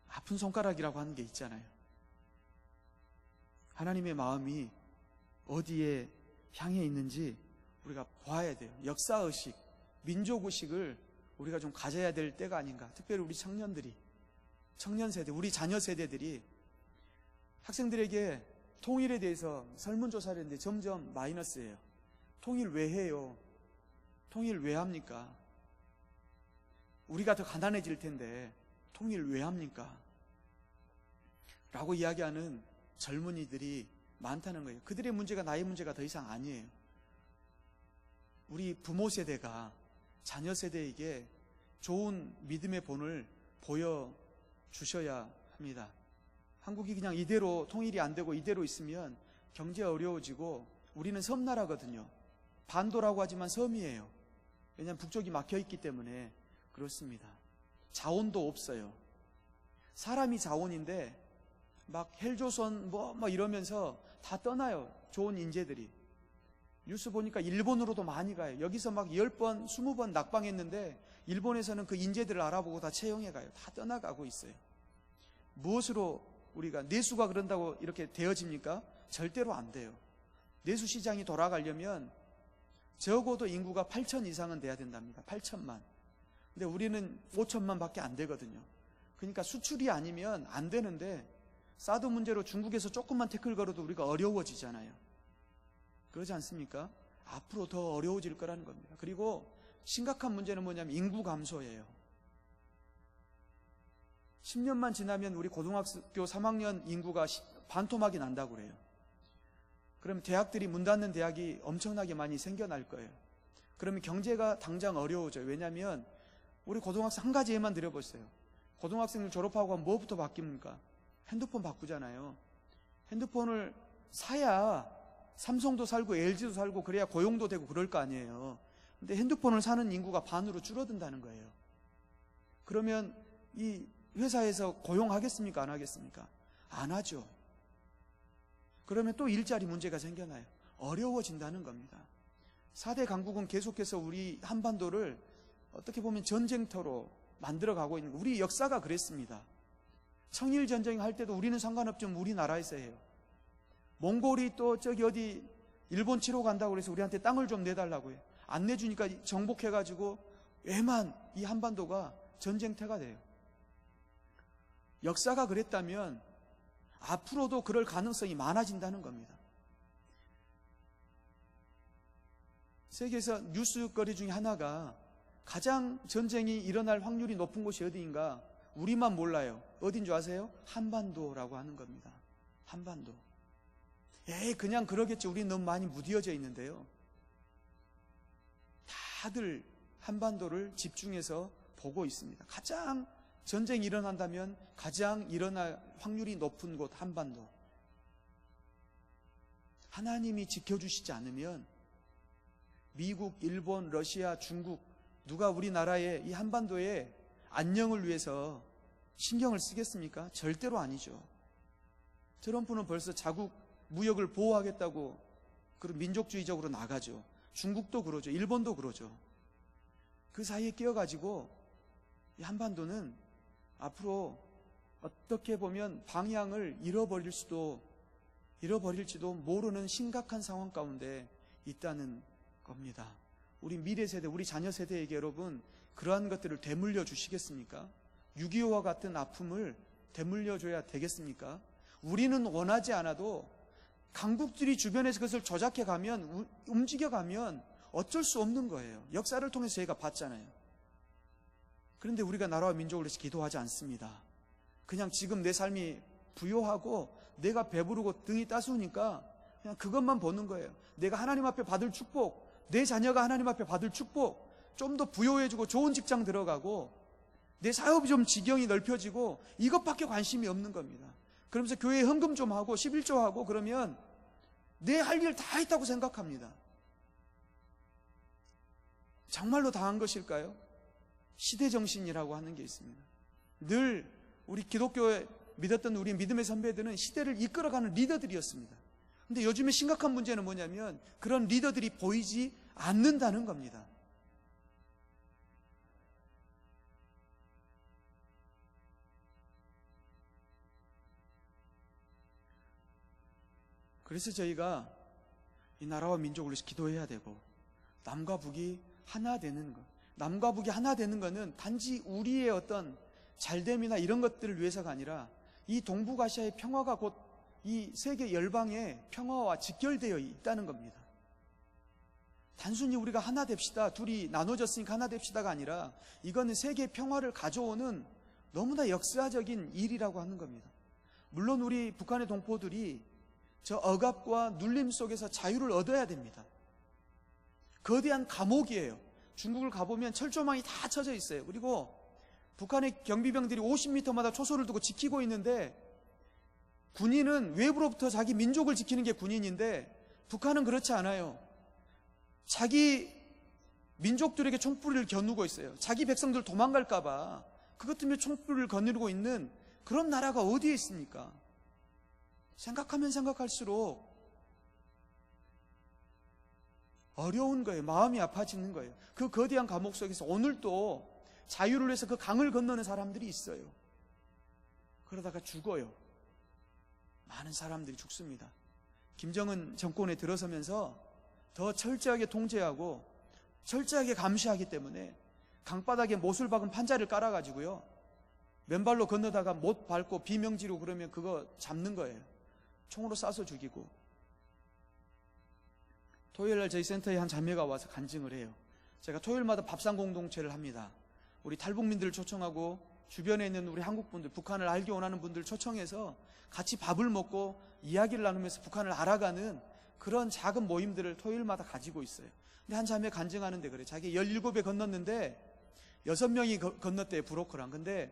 Speaker 1: 아픈 손가락이라고 하는 게 있잖아요. 하나님의 마음이 어디에 향해 있는지 우리가 봐야 돼요. 역사의식, 민족의식을 우리가 좀 가져야 될 때가 아닌가. 특별히 우리 청년들이, 청년세대, 우리 자녀 세대들이 학생들에게 통일에 대해서 설문조사를 했는데 점점 마이너스예요. 통일 왜 해요? 통일 왜 합니까? 우리가 더 가난해질 텐데 통일 왜 합니까? 라고 이야기하는 젊은이들이 많다는 거예요. 그들의 문제가 나의 문제가 더 이상 아니에요. 우리 부모 세대가 자녀 세대에게 좋은 믿음의 본을 보여주셔야 합니다. 한국이 그냥 이대로 통일이 안 되고 이대로 있으면 경제 어려워지고 우리는 섬나라거든요. 반도라고 하지만 섬이에요. 왜냐하면 북쪽이 막혀있기 때문에 그렇습니다. 자원도 없어요. 사람이 자원인데 막 헬조선 뭐 이러면서 다 떠나요. 좋은 인재들이. 뉴스 보니까 일본으로도 많이 가요. 여기서 막 10번, 20번 낙방했는데 일본에서는 그 인재들을 알아보고 다 채용해 가요. 다 떠나가고 있어요. 무엇으로 우리가 내수가 그런다고 이렇게 되어집니까? 절대로 안 돼요. 내수 시장이 돌아가려면 적어도 인구가 8천 이상은 돼야 된답니다. 8천만. 근데 우리는 5천만 밖에 안 되거든요. 그러니까 수출이 아니면 안 되는데 사드 문제로 중국에서 조금만 태클 걸어도 우리가 어려워지잖아요. 그러지 않습니까? 앞으로 더 어려워질 거라는 겁니다. 그리고 심각한 문제는 뭐냐면 인구 감소예요. 10년만 지나면 우리 고등학교 3학년 인구가 반토막이 난다고 그래요. 그러면 대학들이 문 닫는 대학이 엄청나게 많이 생겨날 거예요. 그러면 경제가 당장 어려워져요. 왜냐하면 우리 고등학생 한 가지 예만 드려보세요. 고등학생들 졸업하고 하면 뭐부터 바뀝니까? 핸드폰 바꾸잖아요. 핸드폰을 사야 삼성도 살고 LG도 살고 그래야 고용도 되고 그럴 거 아니에요. 근데 핸드폰을 사는 인구가 반으로 줄어든다는 거예요. 그러면 이 회사에서 고용하겠습니까? 안 하겠습니까? 안 하죠. 그러면 또 일자리 문제가 생겨나요. 어려워진다는 겁니다. 4대 강국은 계속해서 우리 한반도를 어떻게 보면 전쟁터로 만들어가고 있는 거예요. 우리 역사가 그랬습니다. 청일전쟁 할 때도 우리는 상관없지만 우리나라에서 해요. 몽골이 또 저기 어디 일본 치러 간다고 그래서 우리한테 땅을 좀 내달라고 해요. 안 내주니까 정복해가지고 외만 이 한반도가 전쟁터가 돼요. 역사가 그랬다면 앞으로도 그럴 가능성이 많아진다는 겁니다. 세계에서 뉴스거리 중에 하나가 가장 전쟁이 일어날 확률이 높은 곳이 어디인가? 우리만 몰라요. 어딘 줄 아세요? 한반도라고 하는 겁니다. 한반도. 그냥 그러겠지. 우리 너무 많이 무뎌져 있는데요. 다들 한반도를 집중해서 보고 있습니다. 가장 전쟁이 일어난다면 가장 일어날 확률이 높은 곳 한반도. 하나님이 지켜주시지 않으면 미국, 일본, 러시아, 중국 누가 우리나라의 이 한반도의 안녕을 위해서 신경을 쓰겠습니까? 절대로 아니죠. 트럼프는 벌써 자국 무역을 보호하겠다고 그런 민족주의적으로 나가죠. 중국도 그러죠. 일본도 그러죠. 그 사이에 끼어가지고 이 한반도는 앞으로 어떻게 보면 방향을 잃어버릴지도 모르는 심각한 상황 가운데 있다는 겁니다. 우리 미래 세대, 우리 자녀 세대에게 여러분 그러한 것들을 되물려 주시겠습니까? 6.25와 같은 아픔을 되물려 줘야 되겠습니까? 우리는 원하지 않아도 강국들이 주변에서 그것을 조작해 가면, 움직여 가면 어쩔 수 없는 거예요. 역사를 통해서 저희가 봤잖아요. 그런데 우리가 나라와 민족을 위해서 기도하지 않습니다. 그냥 지금 내 삶이 부요하고 내가 배부르고 등이 따스우니까 그냥 그것만 보는 거예요. 내가 하나님 앞에 받을 축복, 내 자녀가 하나님 앞에 받을 축복, 좀 더 부요해지고 좋은 직장 들어가고 내 사업이 좀 지경이 넓혀지고 이것밖에 관심이 없는 겁니다. 그러면서 교회에 헌금 좀 하고 11조 하고 그러면 내 할 일 다 했다고 생각합니다. 정말로 다 한 것일까요? 시대정신이라고 하는 게 있습니다. 늘 우리 기독교에 믿었던 우리 믿음의 선배들은 시대를 이끌어가는 리더들이었습니다. 근데 요즘에 심각한 문제는 뭐냐면 그런 리더들이 보이지 않는다는 겁니다. 그래서 저희가 이 나라와 민족을 위해서 기도해야 되고 남과 북이 하나 되는 것, 남과 북이 하나 되는 것은 단지 우리의 어떤 잘됨이나 이런 것들을 위해서가 아니라 이 동북아시아의 평화가 곧 이 세계 열방의 평화와 직결되어 있다는 겁니다. 단순히 우리가 하나 됩시다, 둘이 나눠졌으니까 하나 됩시다가 아니라 이거는 세계 평화를 가져오는 너무나 역사적인 일이라고 하는 겁니다. 물론 우리 북한의 동포들이 저 억압과 눌림 속에서 자유를 얻어야 됩니다. 거대한 감옥이에요. 중국을 가보면 철조망이 다 쳐져 있어요. 그리고 북한의 경비병들이 50m마다 초소를 두고 지키고 있는데 군인은 외부로부터 자기 민족을 지키는 게 군인인데 북한은 그렇지 않아요. 자기 민족들에게 총불을 겨누고 있어요. 자기 백성들 도망갈까 봐 그것 때문에 총불을 거느리고 있는 그런 나라가 어디에 있습니까? 생각하면 생각할수록 어려운 거예요. 마음이 아파지는 거예요. 그 거대한 감옥 속에서 오늘도 자유를 위해서 그 강을 건너는 사람들이 있어요. 그러다가 죽어요. 많은 사람들이 죽습니다. 김정은 정권에 들어서면서 더 철저하게 통제하고 철저하게 감시하기 때문에 강바닥에 못을 박은 판자를 깔아가지고요, 맨발로 건너다가 못 밟고 비명지르고 그러면 그거 잡는 거예요. 총으로 쏴서 죽이고. 토요일날 저희 센터에 한 자매가 와서 간증을 해요. 제가 토요일마다 밥상 공동체를 합니다. 우리 탈북민들을 초청하고 주변에 있는 우리 한국분들, 북한을 알기 원하는 분들을 초청해서 같이 밥을 먹고 이야기를 나누면서 북한을 알아가는 그런 작은 모임들을 토요일마다 가지고 있어요. 근데 한 자매 간증하는데 그래. 자기 17배 건넜는데 6명이 건넜대요, 브로커랑. 근데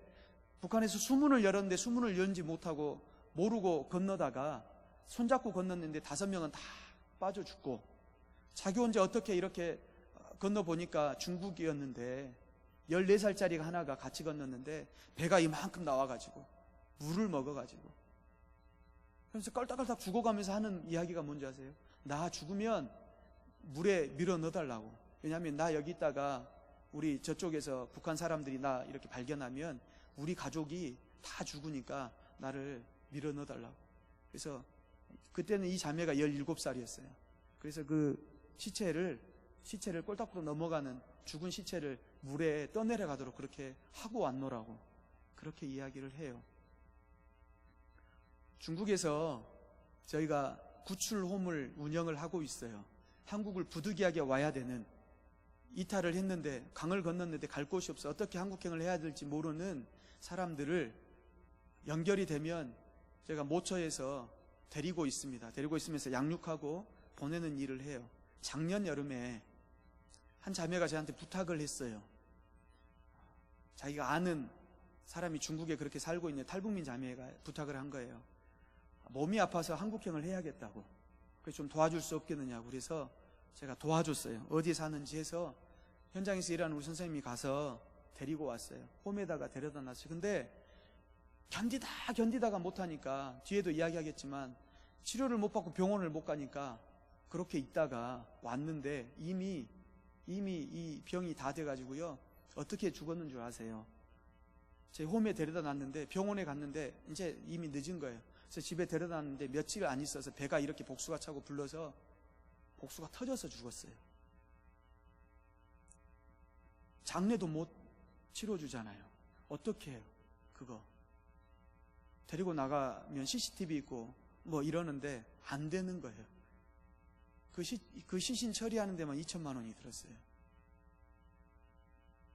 Speaker 1: 북한에서 수문을 열었는데 수문을 열지 못하고 모르고 건너다가 손잡고 건넜는데 5명은 다 빠져 죽고, 자기 혼자 어떻게 이렇게 건너보니까 중국이었는데 14살짜리가 하나가 같이 건넜는데 배가 이만큼 나와가지고 물을 먹어가지고, 그래서 껄딱껄딱 죽어가면서 하는 이야기가 뭔지 아세요? 나 죽으면 물에 밀어 넣어달라고. 왜냐하면 나 여기 있다가 우리 저쪽에서 북한 사람들이 나 이렇게 발견하면 우리 가족이 다 죽으니까 나를 밀어 넣어달라고. 그래서 그때는 이 자매가 17살이었어요. 그래서 그 시체를 꼴딱으로 넘어가는 죽은 시체를 물에 떠내려가도록 그렇게 하고 왔노라고 그렇게 이야기를 해요. 중국에서 저희가 구출홈을 운영을 하고 있어요. 한국을 부득이하게 와야 되는, 이탈을 했는데 강을 건넜는데 갈 곳이 없어 어떻게 한국행을 해야 될지 모르는 사람들을 연결이 되면 제가 모처에서 데리고 있습니다. 데리고 있으면서 양육하고 보내는 일을 해요. 작년 여름에 한 자매가 저한테 부탁을 했어요. 자기가 아는 사람이 중국에 그렇게 살고 있는 탈북민 자매가 부탁을 한 거예요. 몸이 아파서 한국행을 해야겠다고. 그래서 좀 도와줄 수 없겠느냐고. 그래서 제가 도와줬어요. 어디에 사는지 해서 현장에서 일하는 우리 선생님이 가서 데리고 왔어요. 홈에다가 데려다 놨어요. 근데 견디다가 못하니까, 뒤에도 이야기하겠지만 치료를 못 받고 병원을 못 가니까 그렇게 있다가 왔는데 이미 이 병이 다 돼가지고요, 어떻게 죽었는 줄 아세요? 제 홈에 데려다 놨는데 병원에 갔는데 이제 이미 늦은 거예요. 그래서 집에 데려다 놨는데 며칠 안 있어서 배가 이렇게 복수가 차고 불러서 복수가 터져서 죽었어요. 장례도 못 치러주잖아요. 어떻게 해요? 그거 데리고 나가면 CCTV 있고 뭐 이러는데 안 되는 거예요. 그 시신 처리하는 데만 2천만 원이 들었어요.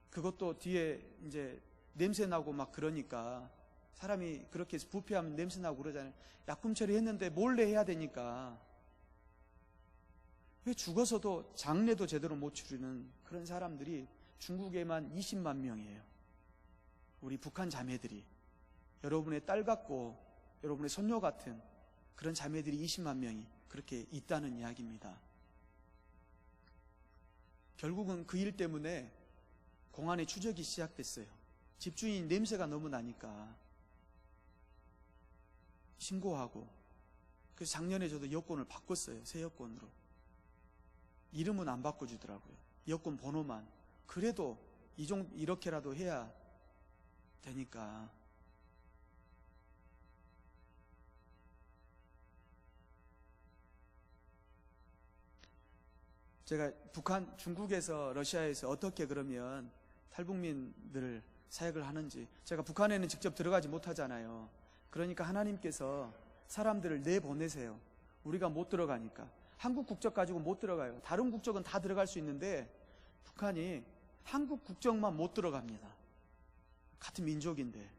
Speaker 1: 그것도 뒤에 이제 냄새 나고 막 그러니까, 사람이 그렇게 부패하면 냄새 나고 그러잖아요. 약품 처리했는데 몰래 해야 되니까 왜 죽어서도 장례도 제대로 못 치르는 그런 사람들이 중국에만 20만 명이에요. 우리 북한 자매들이, 여러분의 딸 같고 여러분의 손녀 같은 그런 자매들이 20만 명이 그렇게 있다는 이야기입니다. 결국은 그 일 때문에 공안의 추적이 시작됐어요. 집주인 냄새가 너무 나니까 신고하고, 그래서 작년에 저도 여권을 바꿨어요. 새 여권으로. 이름은 안 바꿔주더라고요. 여권 번호만. 그래도 이렇게라도 해야 되니까. 제가 중국에서, 러시아에서 어떻게 그러면 탈북민들을 사역을 하는지, 제가 북한에는 직접 들어가지 못하잖아요. 그러니까 하나님께서 사람들을 내보내세요. 우리가 못 들어가니까. 한국 국적 가지고 못 들어가요. 다른 국적은 다 들어갈 수 있는데 북한이 한국 국적만 못 들어갑니다. 같은 민족인데.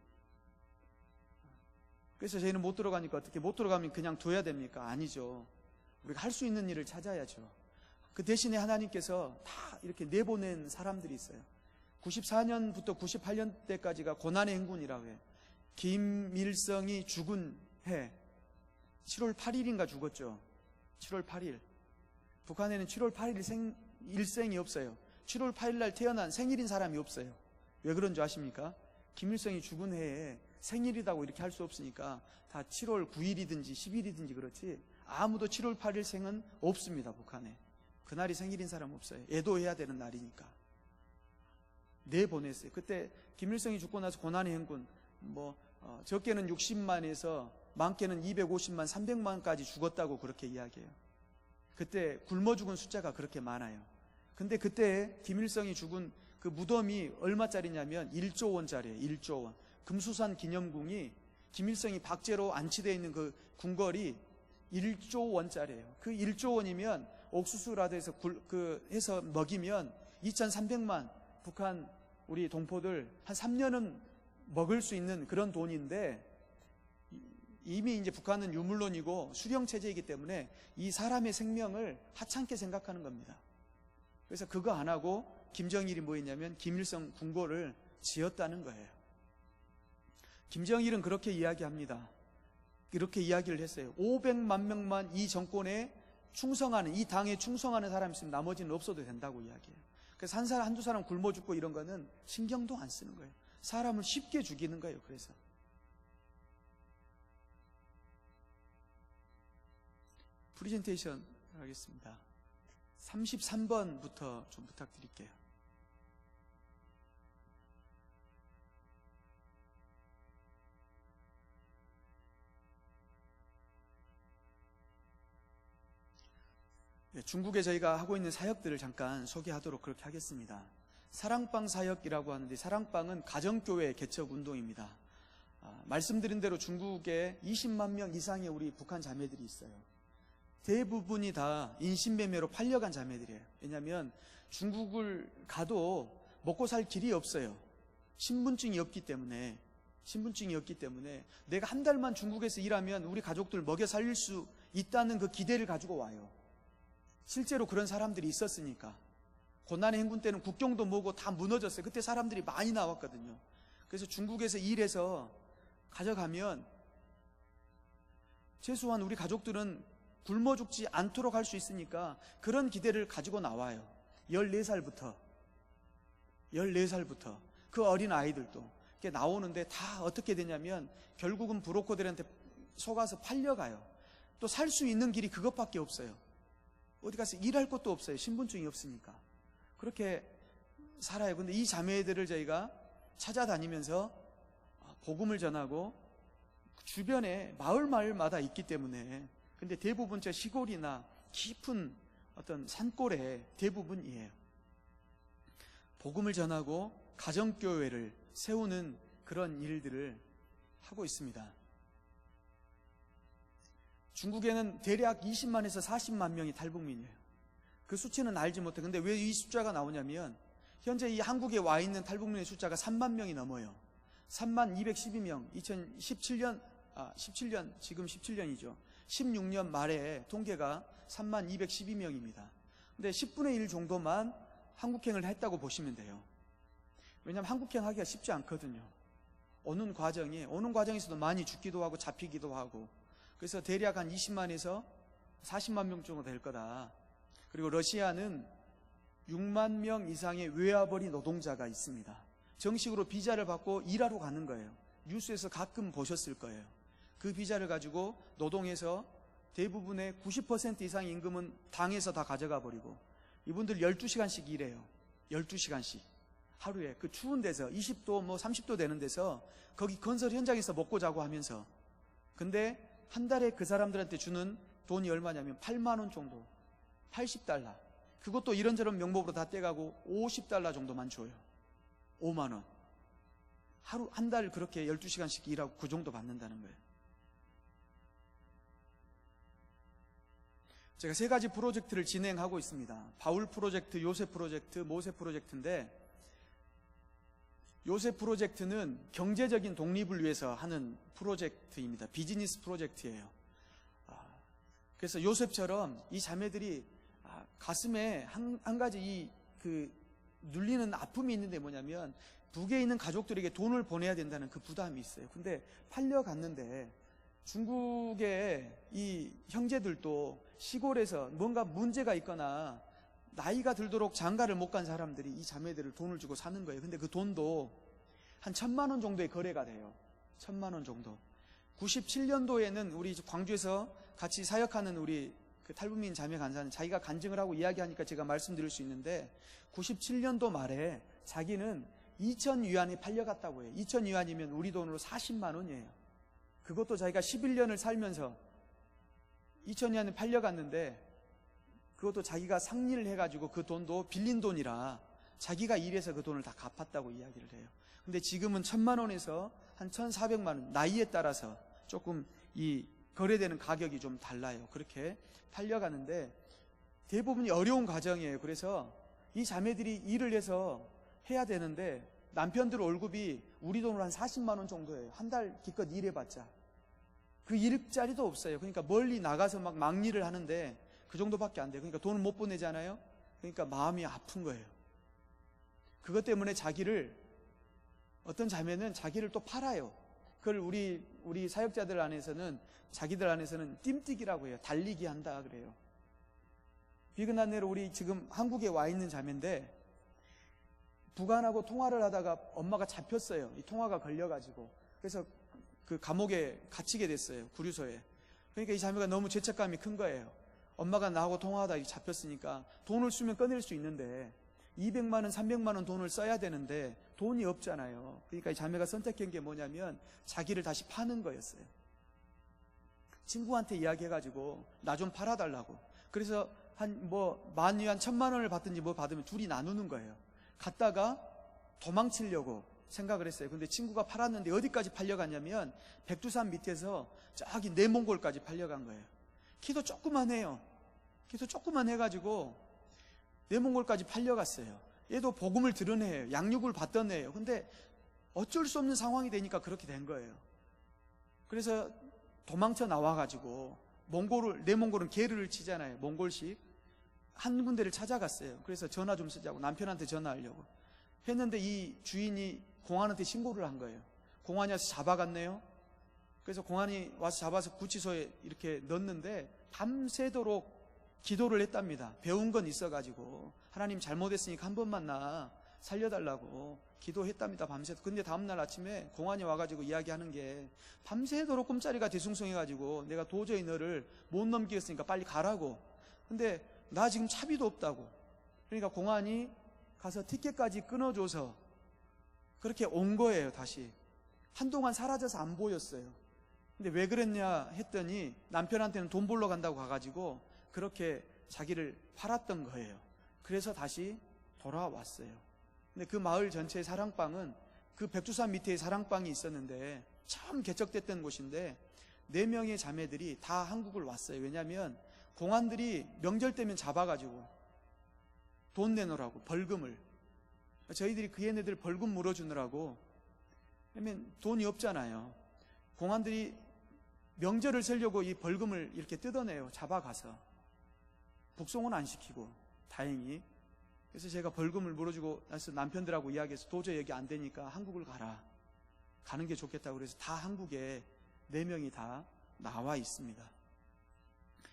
Speaker 1: 그래서 저희는 못 들어가니까 어떻게, 못 들어가면 그냥 둬야 됩니까? 아니죠. 우리가 할 수 있는 일을 찾아야죠. 그 대신에 하나님께서 다 이렇게 내보낸 사람들이 있어요. 94년부터 98년대까지가 고난의 행군이라고 해요. 김일성이 죽은 해 7월 8일인가 죽었죠. 7월 8일. 북한에는 7월 8일 일생이 없어요. 7월 8일 날 태어난 생일인 사람이 없어요. 왜 그런 줄 아십니까? 김일성이 죽은 해에 생일이라고 이렇게 할 수 없으니까 다 7월 9일이든지 10일이든지 그렇지, 아무도 7월 8일 생은 없습니다. 북한에. 그날이 생일인 사람 없어요. 애도해야 되는 날이니까. 내보냈어요. 그때 김일성이 죽고 나서 고난의 행군, 적게는 60만에서 많게는 250만, 300만까지 죽었다고 그렇게 이야기해요. 그때 굶어 죽은 숫자가 그렇게 많아요. 근데 그때 김일성이 죽은 그 무덤이 얼마짜리냐면 1조 원짜리예요. 1조 원. 금수산 기념궁이 김일성이 박제로 안치되어 있는 그 궁궐이 1조 원짜리예요. 그 1조 원이면 옥수수라도 해서 먹이면 2,300만 북한 우리 동포들 한 3년은 먹을 수 있는 그런 돈인데, 이미 이제 북한은 유물론이고 수령체제이기 때문에 이 사람의 생명을 하찮게 생각하는 겁니다. 그래서 그거 안 하고 김정일이 뭐 했냐면 김일성 궁궐을 지었다는 거예요. 김정일은 그렇게 이야기합니다. 이렇게 이야기를 했어요. 500만 명만 이 정권에 충성하는, 이 당에 충성하는 사람이 있으면 나머지는 없어도 된다고 이야기해요. 그래서 한 사람, 한두 사람 굶어 죽고 이런 거는 신경도 안 쓰는 거예요. 사람을 쉽게 죽이는 거예요. 그래서 프리젠테이션 하겠습니다. 33번부터 좀 부탁드릴게요. 중국에 저희가 하고 있는 사역들을 잠깐 소개하도록 그렇게 하겠습니다. 사랑방 사역이라고 하는데, 사랑방은 가정교회 개척 운동입니다. 말씀드린 대로 중국에 20만 명 이상의 우리 북한 자매들이 있어요. 대부분이 다 인신매매로 팔려간 자매들이에요. 왜냐하면 중국을 가도 먹고 살 길이 없어요. 신분증이 없기 때문에 내가 한 달만 중국에서 일하면 우리 가족들 먹여 살릴 수 있다는 그 기대를 가지고 와요. 실제로 그런 사람들이 있었으니까. 고난의 행군 때는 국경도 뭐고 다 무너졌어요. 그때 사람들이 많이 나왔거든요. 그래서 중국에서 일해서 가져가면 최소한 우리 가족들은 굶어 죽지 않도록 할 수 있으니까 그런 기대를 가지고 나와요. 14살부터 그 어린 아이들도 이렇게 나오는데, 다 어떻게 되냐면 결국은 브로커들한테 속아서 팔려가요. 또 살 수 있는 길이 그것밖에 없어요. 어디 가서 일할 것도 없어요. 신분증이 없으니까. 그렇게 살아요. 근데 이 자매들을 저희가 찾아다니면서 복음을 전하고, 주변에 마을마다 있기 때문에, 근데 대부분 저 시골이나 깊은 어떤 산골에 대부분이에요. 복음을 전하고 가정교회를 세우는 그런 일들을 하고 있습니다. 중국에는 대략 20만에서 40만 명이 탈북민이에요. 그 수치는 알지 못해. 근데 왜 이 숫자가 나오냐면, 현재 이 한국에 와 있는 탈북민의 숫자가 3만 명이 넘어요. 3만 212명. 2017년, 지금 17년이죠. 16년 말에 통계가 3만 212명입니다. 근데 10분의 1 정도만 한국행을 했다고 보시면 돼요. 왜냐하면 한국행 하기가 쉽지 않거든요. 오는 과정에서도 많이 죽기도 하고 잡히기도 하고, 그래서 대략 한 20만에서 40만 명 정도 될 거다. 그리고 러시아는 6만 명 이상의 외화벌이 노동자가 있습니다. 정식으로 비자를 받고 일하러 가는 거예요. 뉴스에서 가끔 보셨을 거예요. 그 비자를 가지고 노동해서 대부분의 90% 이상의 임금은 당에서 다 가져가 버리고, 이분들 12시간씩 일해요. 12시간씩 하루에. 그 추운 데서 20도 30도 되는 데서 거기 건설 현장에서 먹고 자고 하면서. 근데 한 달에 그 사람들한테 주는 돈이 얼마냐면 8만 원 정도, 80달러. 그것도 이런저런 명목으로 다 떼가고 50달러 정도만 줘요. 5만 원. 하루 한 달 그렇게 12시간씩 일하고 그 정도 받는다는 거예요. 제가 3가지 프로젝트를 진행하고 있습니다. 바울 프로젝트, 요셉 프로젝트, 모세 프로젝트인데, 요셉 프로젝트는 경제적인 독립을 위해서 하는 프로젝트입니다. 비즈니스 프로젝트예요. 그래서 요셉처럼 이 자매들이 가슴에 한 가지 눌리는 아픔이 있는데 뭐냐면, 북에 있는 가족들에게 돈을 보내야 된다는 그 부담이 있어요. 근데 팔려갔는데 중국의 이 형제들도 시골에서 뭔가 문제가 있거나 나이가 들도록 장가를 못 간 사람들이 이 자매들을 돈을 주고 사는 거예요. 근데 그 돈도 한 1,000만 원 정도의 거래가 돼요. 1,000만 원 정도. 97년도에는 우리 광주에서 같이 사역하는 우리 그 탈북민 자매 간사는 자기가 간증을 하고 이야기하니까 제가 말씀드릴 수 있는데, 97년도 말에 자기는 2,000위안이 팔려갔다고 해요. 2,000위안이면 우리 돈으로 40만 원이에요. 그것도 자기가 11년을 살면서 2,000위안이 팔려갔는데, 그것도 자기가 상리를 해가지고 그 돈도 빌린 돈이라 자기가 일해서 그 돈을 다 갚았다고 이야기를 해요. 근데 지금은 1,000만 원에서 한 1,400만 원, 나이에 따라서 조금 이 거래되는 가격이 좀 달라요. 그렇게 팔려가는데 대부분이 어려운 과정이에요. 그래서 이 자매들이 일을 해서 해야 되는데 남편들 월급이 우리 돈으로 한 40만 원 정도예요. 한 달 기껏 일해봤자. 그 일자리도 없어요. 그러니까 멀리 나가서 막 일을 하는데 그 정도밖에 안 돼요. 그러니까 돈을 못 보내잖아요. 그러니까 마음이 아픈 거예요. 그것 때문에 어떤 자매는 자기를 또 팔아요. 그걸 우리 사역자들 안에서는, 자기들 안에서는 뜀뛰기라고 해요. 달리기 한다 그래요. 비근한 내로 우리 지금 한국에 와 있는 자매인데, 부관하고 통화를 하다가 엄마가 잡혔어요. 이 통화가 걸려가지고. 그래서 그 감옥에 갇히게 됐어요. 구류소에. 그러니까 이 자매가 너무 죄책감이 큰 거예요. 엄마가 나하고 통화하다 잡혔으니까 돈을 쓰면 꺼낼 수 있는데 200만 원, 300만 원 돈을 써야 되는데 돈이 없잖아요. 그러니까 이 자매가 선택한 게 뭐냐면 자기를 다시 파는 거였어요. 친구한테 이야기해가지고 나 좀 팔아달라고. 그래서 한 10,000위안, 1,000만 원을 받든지 받으면 둘이 나누는 거예요. 갔다가 도망치려고 생각을 했어요. 근데 친구가 팔았는데 어디까지 팔려갔냐면 백두산 밑에서 저기 내몽골까지 팔려간 거예요. 키도 조그만 해요. 키도 조그만 해가지고 내몽골까지 팔려갔어요. 얘도 복음을 들은 애예요. 양육을 받던 애예요. 근데 어쩔 수 없는 상황이 되니까 그렇게 된 거예요. 그래서 도망쳐 나와가지고 내몽골은 게르를 치잖아요. 몽골식. 한 군데를 찾아갔어요. 그래서 전화 좀 쓰자고 남편한테 전화하려고 했는데 이 주인이 공안한테 신고를 한 거예요. 공안이 와서 잡아갔네요. 그래서 공안이 와서 잡아서 구치소에 이렇게 넣었는데 밤새도록 기도를 했답니다. 배운 건 있어가지고 하나님 잘못했으니까 한 번만 나 살려달라고 기도했답니다. 밤새도록. 근데 다음날 아침에 공안이 와가지고 이야기하는 게 밤새도록 꿈자리가 뒤숭숭해가지고 내가 도저히 너를 못 넘기겠으니까 빨리 가라고. 근데 나 지금 차비도 없다고. 그러니까 공안이 가서 티켓까지 끊어줘서 그렇게 온 거예요. 다시 한동안 사라져서 안 보였어요. 근데 왜 그랬냐 했더니 남편한테는 돈 벌러 간다고 가가지고 그렇게 자기를 팔았던 거예요. 그래서 다시 돌아왔어요. 근데 그 마을 전체의 사랑방은 그 백두산 밑에 사랑방이 있었는데 처음 개척됐던 곳인데 4명의 자매들이 다 한국을 왔어요. 왜냐하면 공안들이 명절 때면 잡아가지고 돈 내놓으라고 벌금을. 저희들이 그 얘네들 벌금 물어주느라고. 왜냐면 돈이 없잖아요. 공안들이 명절을 세려고 이 벌금을 이렇게 뜯어내요. 잡아가서. 북송은 안 시키고 다행히. 그래서 제가 벌금을 물어주고 나서 남편들하고 이야기해서 도저히 여기 안 되니까 한국을 가라. 가는 게 좋겠다고 그래서 다 한국에 4명이 다 나와 있습니다.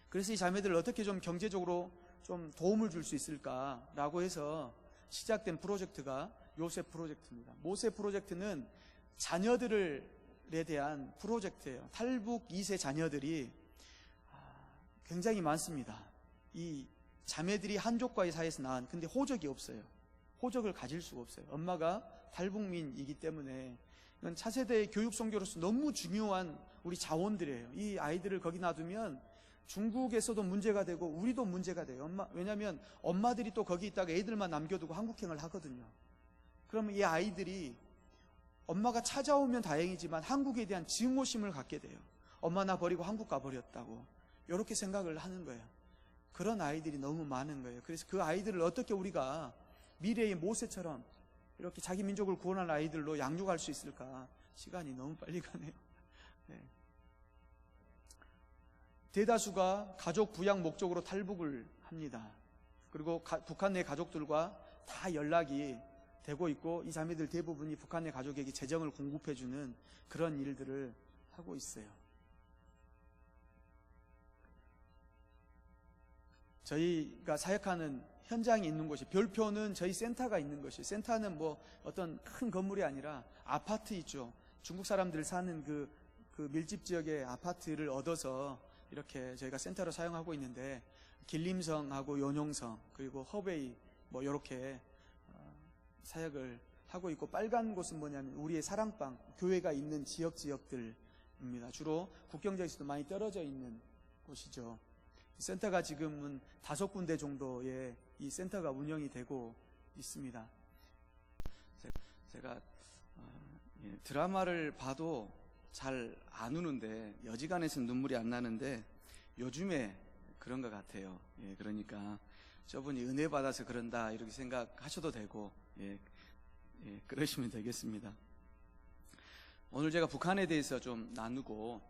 Speaker 1: 그래서 이 자매들을 어떻게 좀 경제적으로 좀 도움을 줄 수 있을까라고 해서 시작된 프로젝트가 요셉 프로젝트입니다. 모세 프로젝트는 자녀들에 대한 프로젝트예요. 탈북 2세 자녀들이 굉장히 많습니다. 이 자매들이 한족과의 사이에서 낳은, 근데 호적이 없어요. 호적을 가질 수가 없어요. 엄마가 탈북민이기 때문에. 이건 차세대의 교육 선교로서 너무 중요한 우리 자원들이에요. 이 아이들을 거기 놔두면 중국에서도 문제가 되고 우리도 문제가 돼요. 왜냐하면 엄마들이 또 거기 있다가 애들만 남겨두고 한국행을 하거든요. 그러면 이 아이들이 엄마가 찾아오면 다행이지만 한국에 대한 증오심을 갖게 돼요. 엄마 나 버리고 한국 가버렸다고 이렇게 생각을 하는 거예요. 그런 아이들이 너무 많은 거예요. 그래서 그 아이들을 어떻게 우리가 미래의 모세처럼 이렇게 자기 민족을 구원할 아이들로 양육할 수 있을까? 시간이 너무 빨리 가네요. 네. 대다수가 가족 부양 목적으로 탈북을 합니다. 그리고 북한 내 가족들과 다 연락이 되고 있고, 이 자매들 대부분이 북한 내 가족에게 재정을 공급해주는 그런 일들을 하고 있어요. 저희가 사역하는 현장이 있는 곳이, 별표는 저희 센터가 있는 것이, 센터는 뭐 어떤 큰 건물이 아니라 아파트 있죠. 중국 사람들 사는 그 밀집 지역의 아파트를 얻어서 이렇게 저희가 센터로 사용하고 있는데, 길림성하고 연용성 그리고 허베이 뭐 이렇게 사역을 하고 있고, 빨간 곳은 뭐냐면 우리의 사랑방 교회가 있는 지역들입니다. 주로 국경지역에서도 많이 떨어져 있는 곳이죠. 센터가 지금은 5군데 정도의 이 센터가 운영이 되고 있습니다. 제가 드라마를 봐도 잘 안 우는데, 여지간해서 눈물이 안 나는데 요즘에 그런 것 같아요. 그러니까 저분이 은혜 받아서 그런다 이렇게 생각하셔도 되고, 그러시면 되겠습니다. 오늘 제가 북한에 대해서 좀 나누고,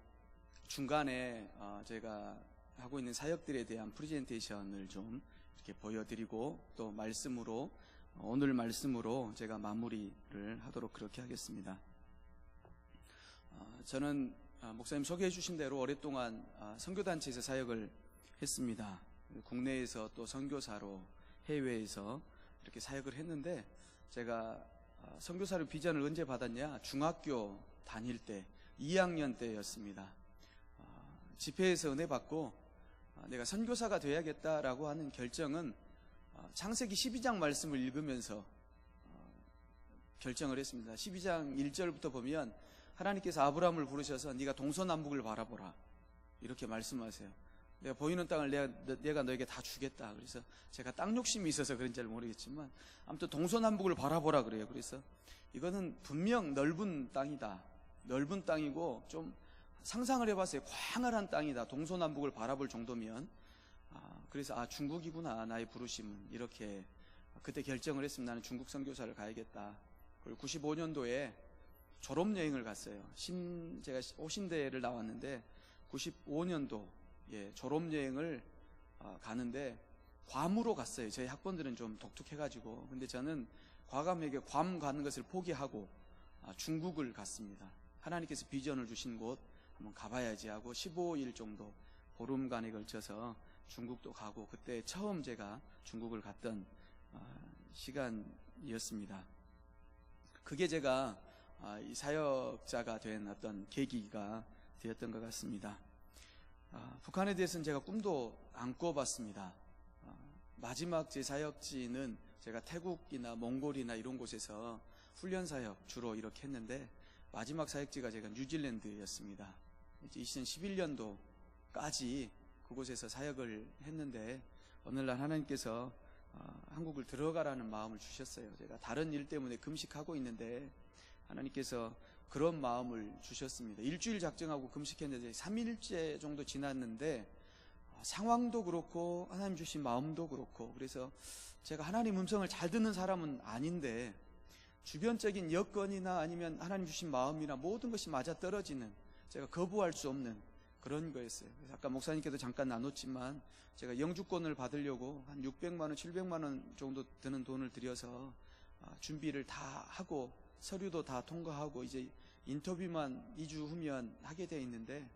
Speaker 1: 중간에 제가 하고 있는 사역들에 대한 프레젠테이션을 좀 이렇게 보여드리고, 또 말씀으로, 오늘 말씀으로 제가 마무리를 하도록 그렇게 하겠습니다. 저는 목사님 소개해 주신 대로 오랫동안 선교단체에서 사역을 했습니다. 국내에서 또 선교사로 해외에서 이렇게 사역을 했는데, 제가 선교사로 비전을 언제 받았냐? 중학교 다닐 때 2학년 때였습니다. 집회에서 은혜 받고 내가 선교사가 돼야겠다라고 하는 결정은 창세기 12장 말씀을 읽으면서 결정을 했습니다. 12장 1절부터 보면 하나님께서 아브라함을 부르셔서 네가 동서남북을 바라보라 이렇게 말씀하세요. 내가 보이는 땅을 내가 너에게 다 주겠다. 그래서 제가 땅 욕심이 있어서 그런지 잘 모르겠지만 아무튼 동서남북을 바라보라 그래요. 그래서 이거는 분명 넓은 땅이다. 넓은 땅이고 좀 상상을 해봤어요. 광활한 땅이다. 동서남북을 바라볼 정도면. 그래서 중국이구나 나의 부르심은. 이렇게 그때 결정을 했습니다. 나는 중국 선교사를 가야겠다. 그리고 95년도에 졸업여행을 갔어요. 제가 50대를 나왔는데 95년도 졸업여행을 가는데 괌으로 갔어요. 저희 학번들은 좀 독특해가지고. 근데 저는 과감하게 괌 가는 것을 포기하고 중국을 갔습니다. 하나님께서 비전을 주신 곳 한번 가봐야지 하고 15일 정도 보름간에 걸쳐서 중국도 가고, 그때 처음 제가 중국을 갔던 시간이었습니다. 그게 제가 이 사역자가 된 어떤 계기가 되었던 것 같습니다. 북한에 대해서는 제가 꿈도 안 꿔봤습니다. 마지막 제 사역지는 제가 태국이나 몽골이나 이런 곳에서 훈련 사역 주로 이렇게 했는데, 마지막 사역지가 제가 뉴질랜드였습니다. 2011년도까지 그곳에서 사역을 했는데, 어느날 하나님께서 한국을 들어가라는 마음을 주셨어요. 제가 다른 일 때문에 금식하고 있는데 하나님께서 그런 마음을 주셨습니다. 일주일 작정하고 금식했는데 3일째 정도 지났는데 상황도 그렇고 하나님 주신 마음도 그렇고, 그래서 제가 하나님 음성을 잘 듣는 사람은 아닌데 주변적인 여건이나 아니면 하나님 주신 마음이나 모든 것이 맞아떨어지는, 제가 거부할 수 없는 그런 거였어요. 그래서 아까 목사님께도 잠깐 나눴지만 제가 영주권을 받으려고 한 600만 원, 700만 원 정도 드는 돈을 들여서 준비를 다 하고 서류도 다 통과하고 이제 인터뷰만 2주 후면 하게 돼 있는데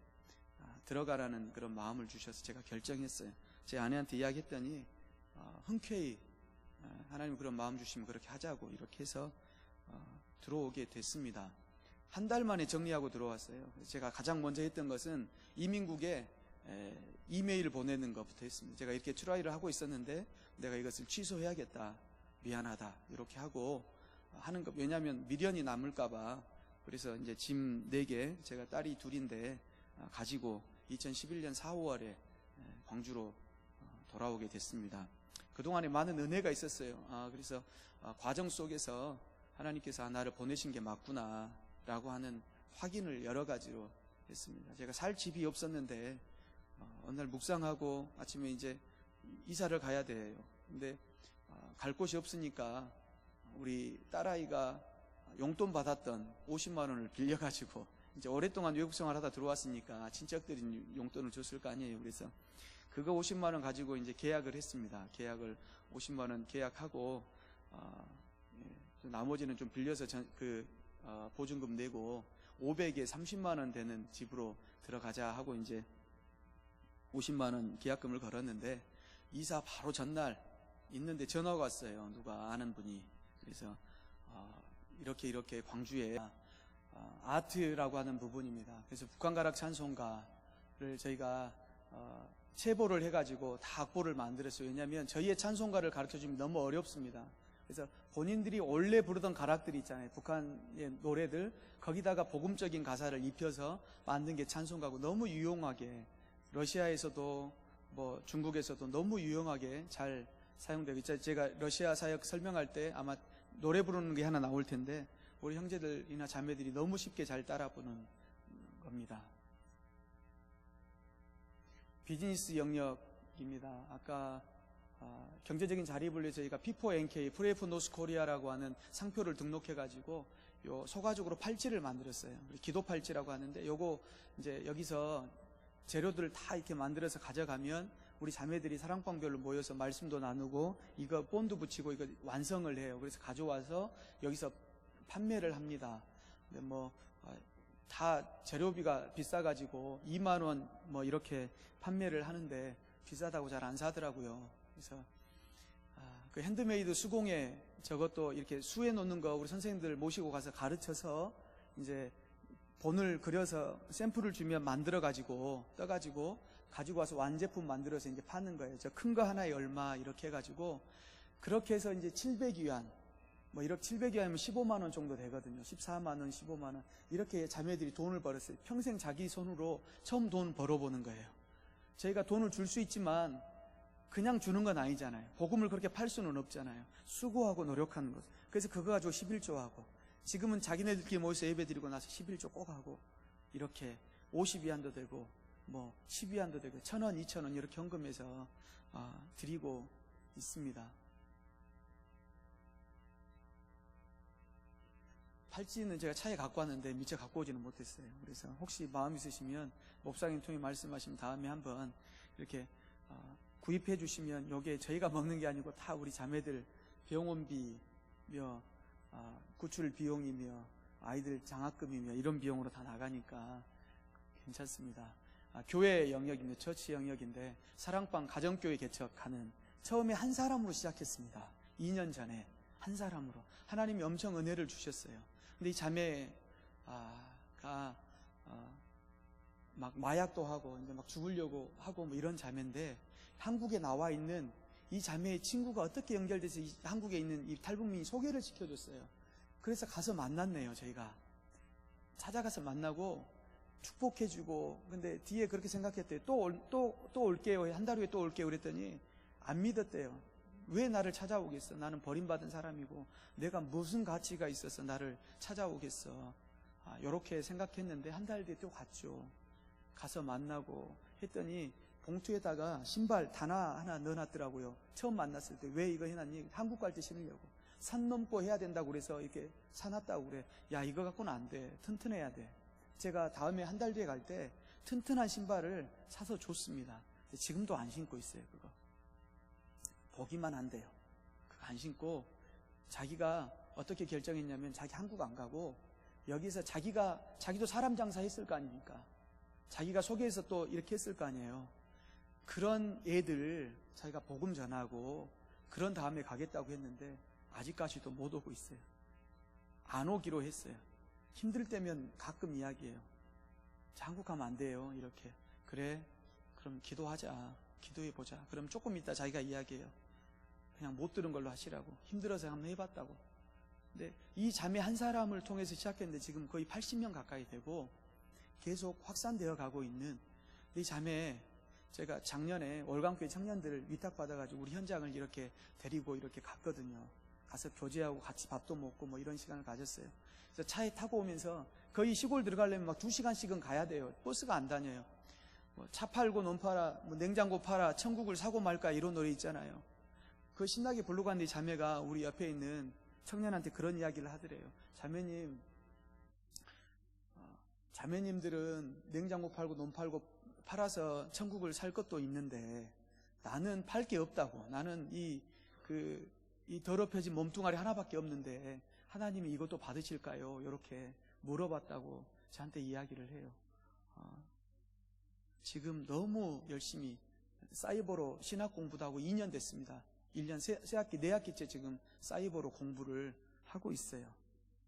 Speaker 1: 들어가라는 그런 마음을 주셔서 제가 결정했어요. 제 아내한테 이야기했더니 흔쾌히 하나님 그런 마음 주시면 그렇게 하자고 이렇게 해서 들어오게 됐습니다. 한 달 만에 정리하고 들어왔어요. 제가 가장 먼저 했던 것은 이민국에 이메일을 보내는 것부터 했습니다. 제가 이렇게 트라이를 하고 있었는데 내가 이것을 취소해야겠다, 미안하다 이렇게 하고 하는 것. 왜냐하면 미련이 남을까봐. 그래서 이제 짐 4개, 제가 딸이 2인데 가지고 2011년 4, 5월에 광주로 돌아오게 됐습니다. 그동안에 많은 은혜가 있었어요. 그래서 과정 속에서 하나님께서 나를 보내신 게 맞구나 라고 하는 확인을 여러 가지로 했습니다. 제가 살 집이 없었는데 어느 날 묵상하고 아침에 이제 이사를 가야 돼요. 근데 갈 곳이 없으니까 우리 딸아이가 용돈 받았던 50만 원을 빌려가지고 이제 오랫동안 외국 생활하다 들어왔으니까 친척들이 용돈을 줬을 거 아니에요. 그래서 그거 50만 원 가지고 이제 계약을 했습니다. 계약을 50만 원 계약하고 나머지는 좀 빌려서 보증금 내고 500에 30만 원 되는 집으로 들어가자 하고 이제 50만 원 계약금을 걸었는데 이사 바로 전날 있는데 전화가 왔어요. 누가 아는 분이. 그래서 이렇게 광주에 아트라고 하는 부분입니다. 그래서 북한가락 찬송가를 저희가 체보를 해가지고 다 악보를 만들었어요. 왜냐하면 저희의 찬송가를 가르쳐주면 너무 어렵습니다. 그래서 본인들이 원래 부르던 가락들이 있잖아요. 북한의 노래들, 거기다가 복음적인 가사를 입혀서 만든 게 찬송가고 너무 유용하게, 러시아에서도 뭐 중국에서도 너무 유용하게 잘 사용되고 있죠. 제가 러시아 사역 설명할 때 아마 노래 부르는 게 하나 나올 텐데 우리 형제들이나 자매들이 너무 쉽게 잘 따라 부르는 겁니다. 비즈니스 영역입니다. 아까 경제적인 자립을 위해서 저희가 P4NK, Pray for North Korea라고 하는 상표를 등록해가지고 요 소가죽으로 팔찌를 만들었어요. 기도 팔찌라고 하는데 요거 이제 여기서 재료들을 다 이렇게 만들어서 가져가면 우리 자매들이 사랑방별로 모여서 말씀도 나누고 이거 본드 붙이고 이거 완성을 해요. 그래서 가져와서 여기서 판매를 합니다. 근데 다 재료비가 비싸가지고 2만 원 뭐 이렇게 판매를 하는데 비싸다고 잘 안 사더라고요. 그래서 그 핸드메이드 수공예 저것도 이렇게 수해 놓는 거 우리 선생님들 모시고 가서 가르쳐서 이제 본을 그려서 샘플을 주면 만들어 가지고 떠가지고 가지고 와서 완제품 만들어서 이제 파는 거예요. 저 큰 거 하나에 얼마 이렇게 해가지고 그렇게 해서 이제 700위안 뭐 이렇게 700위안이면 15만 원 정도 되거든요. 14만 원, 15만 원 이렇게 자매들이 돈을 벌었어요. 평생 자기 손으로 처음 돈 벌어보는 거예요. 저희가 돈을 줄 수 있지만 그냥 주는 건 아니잖아요. 복음을 그렇게 팔 수는 없잖아요. 수고하고 노력하는 것. 그래서 그거 가지고 11조하고 지금은 자기네들끼리 모여서 예배 드리고 나서 11조 꼭 하고 이렇게 50위안도 되고 뭐 10위안도 되고 1,000원, 2,000원 이렇게 헌금해서 드리고 있습니다. 팔찌는 제가 차에 갖고 왔는데 미처 갖고 오지는 못했어요. 그래서 혹시 마음 있으시면 목사님 통해 말씀하시면 다음에 한번 이렇게 구입해 주시면 요게 저희가 먹는 게 아니고 다 우리 자매들 병원비며 구출 비용이며 아이들 장학금이며 이런 비용으로 다 나가니까 괜찮습니다. 교회 영역입니다. 처치 영역인데 사랑방 가정교회 개척하는 처음에 한 사람으로 시작했습니다. 2년 전에 한 사람으로 하나님이 엄청 은혜를 주셨어요. 근데 이 자매가 막 마약도 하고 이제 막 죽으려고 하고 뭐 이런 자매인데 한국에 나와 있는 이 자매의 친구가 어떻게 연결돼서 이 한국에 있는 이 탈북민이 소개를 시켜줬어요. 그래서 가서 만났네요. 저희가 찾아가서 만나고 축복해주고. 근데 뒤에 그렇게 생각했대요. 또 올게요. 한 달 후에 또 올게요. 그랬더니 안 믿었대요. 왜 나를 찾아오겠어? 나는 버림받은 사람이고 내가 무슨 가치가 있어서 나를 찾아오겠어? 이렇게 생각했는데 한 달 뒤에 또 갔죠. 가서 만나고 했더니 봉투에다가 신발 단화 하나 넣어놨더라고요. 처음 만났을 때. 왜 이거 해놨니? 한국 갈 때 신으려고. 산 넘고 해야 된다고 그래서 이렇게 사놨다고 그래. 야, 이거 갖고는 안 돼. 튼튼해야 돼. 제가 다음에 한 달 뒤에 갈 때 튼튼한 신발을 사서 줬습니다. 근데 지금도 안 신고 있어요. 그거 보기만 한대요. 그거 안 신고 자기가 어떻게 결정했냐면 자기 한국 안 가고 여기서 자기도 사람 장사 했을 거 아닙니까? 자기가 소개해서 또 이렇게 했을 거 아니에요. 그런 애들 자기가 복음 전하고 그런 다음에 가겠다고 했는데 아직까지도 못 오고 있어요. 안 오기로 했어요. 힘들 때면 가끔 이야기해요. 한국 가면 안 돼요. 이렇게. 그래, 그럼 기도하자. 기도해보자. 그럼 조금 있다 자기가 이야기해요. 그냥 못 들은 걸로 하시라고. 힘들어서 한번 해봤다고. 근데 이 자매 한 사람을 통해서 시작했는데 지금 거의 80명 가까이 되고 계속 확산되어 가고 있는 이 자매, 제가 작년에 월광교회 청년들을 위탁받아가지고 우리 현장을 이렇게 데리고 이렇게 갔거든요. 가서 교제하고 같이 밥도 먹고 뭐 이런 시간을 가졌어요. 그래서 차에 타고 오면서 거의 시골 들어가려면 막 2시간씩은 가야 돼요. 버스가 안 다녀요. 뭐 차 팔고 논 팔아, 뭐 냉장고 팔아, 천국을 사고 말까 이런 노래 있잖아요. 그 신나게 부르고 갔는데 자매가 우리 옆에 있는 청년한테 그런 이야기를 하더래요. 자매님들은 냉장고 팔고 논 팔고 팔아서 천국을 살 것도 있는데 나는 팔 게 없다고. 나는 이 더럽혀진 몸뚱아리 하나밖에 없는데 하나님이 이것도 받으실까요? 이렇게 물어봤다고 저한테 이야기를 해요. 지금 너무 열심히 사이버로 신학 공부도 하고 2년 됐습니다. 1년 새 학기, 4학기째 지금 사이버로 공부를 하고 있어요.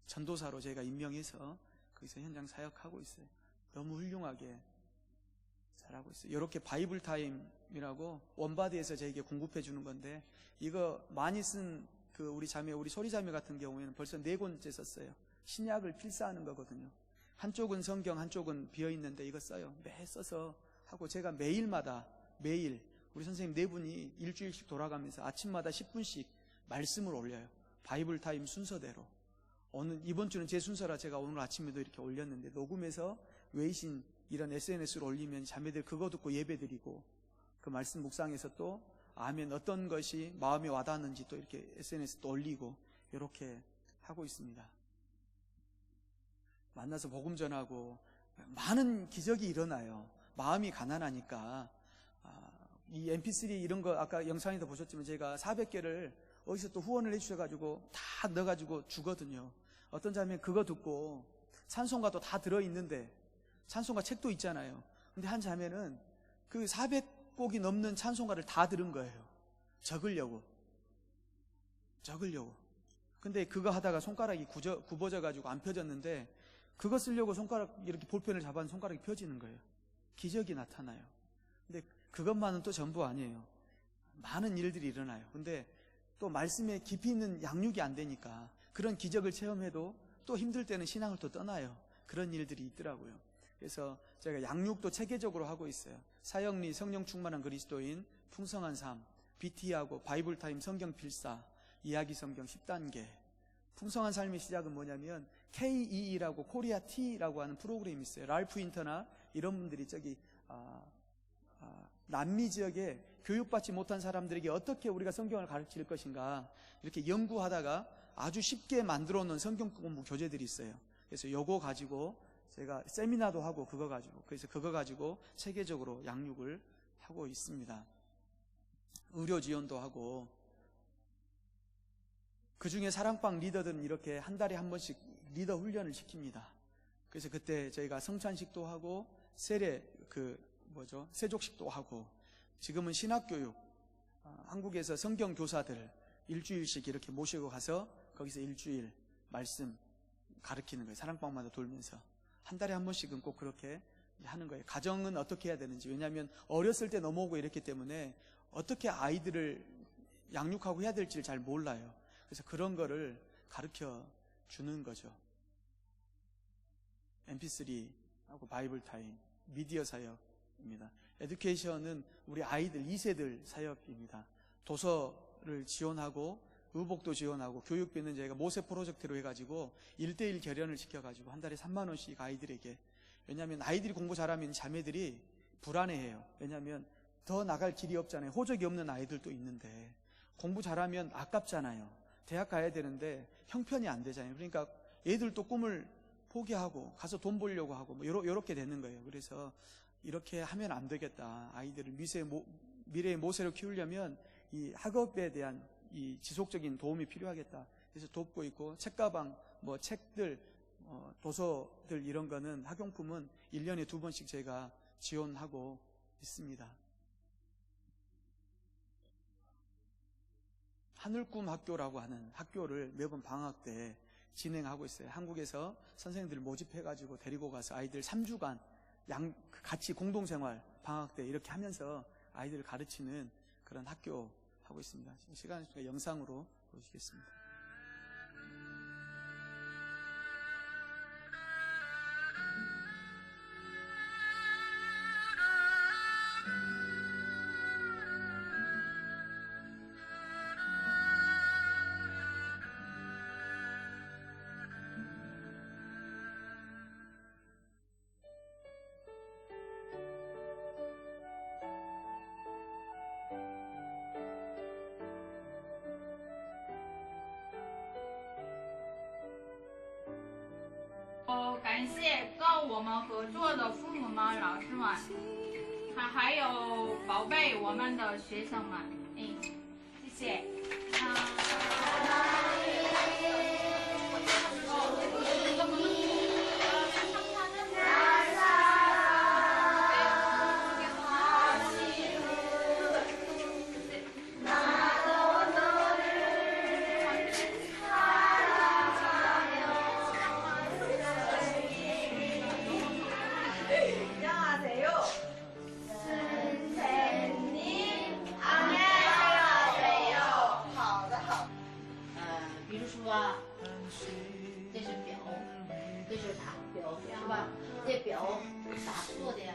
Speaker 1: 전도사로 제가 임명해서 거기서 현장 사역하고 있어요. 너무 훌륭하게 잘하고 있어요. 이렇게 바이블 타임이라고 원바디에서 저에게 공급해 주는 건데 이거 많이 쓴 우리 자매, 우리 소리 자매 같은 경우에는 벌써 4권째 썼어요. 신약을 필사하는 거거든요. 한쪽은 성경, 한쪽은 비어 있는데 이거 써요. 매 써서 하고 제가 매일 우리 선생님 4분이 일주일씩 돌아가면서 아침마다 10분씩 말씀을 올려요. 바이블 타임 순서대로. 이번 주는 제 순서라 제가 오늘 아침에도 이렇게 올렸는데 녹음해서 웨이신 이런 SNS로 올리면 자매들 그거 듣고 예배드리고 그 말씀 묵상해서 또 아멘 어떤 것이 마음에 와닿는지 또 이렇게 SNS 또 올리고 이렇게 하고 있습니다. 만나서 복음 전하고 많은 기적이 일어나요. 마음이 가난하니까 이 mp3 이런 거 아까 영상에도 보셨지만 제가 400개를 어디서 또 후원을 해주셔가지고 다 넣어가지고 주거든요. 어떤 자매는 그거 듣고 찬송가도 다 들어있는데 찬송가 책도 있잖아요. 근데 한 자매는 그 400곡이 넘는 찬송가를 다 들은 거예요. 적으려고. 근데 그거 하다가 손가락이 굽어져가지고 안 펴졌는데 그거 쓰려고 손가락 이렇게 볼펜을 잡았는데 손가락이 펴지는 거예요. 기적이 나타나요. 근데 그것만은 또 전부 아니에요. 많은 일들이 일어나요. 근데 또 말씀에 깊이 있는 양육이 안 되니까 그런 기적을 체험해도 또 힘들 때는 신앙을 또 떠나요. 그런 일들이 있더라고요. 그래서 제가 양육도 체계적으로 하고 있어요. 사역리, 성령 충만한 그리스도인, 풍성한 삶, BT하고 바이블타임 성경 필사, 이야기 성경 10단계. 풍성한 삶의 시작은 뭐냐면 KEE라고 코리아 T라고 하는 프로그램이 있어요. 랄프 인터나 이런 분들이 남미 지역에 교육받지 못한 사람들에게 어떻게 우리가 성경을 가르칠 것인가 이렇게 연구하다가 아주 쉽게 만들어 놓은 성경 공부 교재들이 있어요. 그래서 요거 가지고 제가 세미나도 하고 그래서 그거 가지고 체계적으로 양육을 하고 있습니다. 의료 지원도 하고 그중에 사랑방 리더들은 이렇게 한 달에 한 번씩 리더 훈련을 시킵니다. 그래서 그때 저희가 성찬식도 하고 세족식도 하고 지금은 신학교육 한국에서 성경 교사들 일주일씩 이렇게 모시고 가서 거기서 일주일 말씀 가르치는 거예요. 사랑방마다 돌면서 한 달에 한 번씩은 꼭 그렇게 하는 거예요. 가정은 어떻게 해야 되는지. 왜냐하면 어렸을 때 넘어오고 이랬기 때문에 어떻게 아이들을 양육하고 해야 될지를 잘 몰라요. 그래서 그런 거를 가르쳐 주는 거죠. mp3하고 바이블 타임, 미디어 사역입니다. 에듀케이션은 우리 아이들 2세들 사역입니다. 도서를 지원하고 의복도 지원하고 교육비는 저희가 모세 프로젝트로 해가지고 1:1 결연을 시켜가지고 한 달에 3만 원씩 아이들에게. 왜냐하면 아이들이 공부 잘하면 자매들이 불안해해요. 왜냐하면 더 나갈 길이 없잖아요. 호적이 없는 아이들도 있는데 공부 잘하면 아깝잖아요. 대학 가야 되는데 형편이 안 되잖아요. 그러니까 애들도 꿈을 포기하고 가서 돈 벌려고 하고 뭐 요렇게 되는 거예요. 그래서 이렇게 하면 안 되겠다. 아이들을 미래의 모세로 키우려면 이 학업에 대한 이 지속적인 도움이 필요하겠다. 그래서 돕고 있고, 책가방, 책들, 도서들 이런 거는 학용품은 1년에 2번씩 제가 지원하고 있습니다. 하늘꿈 학교라고 하는 학교를 매번 방학 때 진행하고 있어요. 한국에서 선생님들 모집해가지고 데리고 가서 아이들 3주간 같이 공동생활 방학 때 이렇게 하면서 아이들을 가르치는 그런 학교 하고 있습니다. 시간 있으니까 영상으로 보시겠습니다.
Speaker 2: 感谢跟我们合作的父母们、老师们，还有宝贝我们的学生们，谢谢。
Speaker 3: 这是表，这是啥表是吧？这表咋做的呀？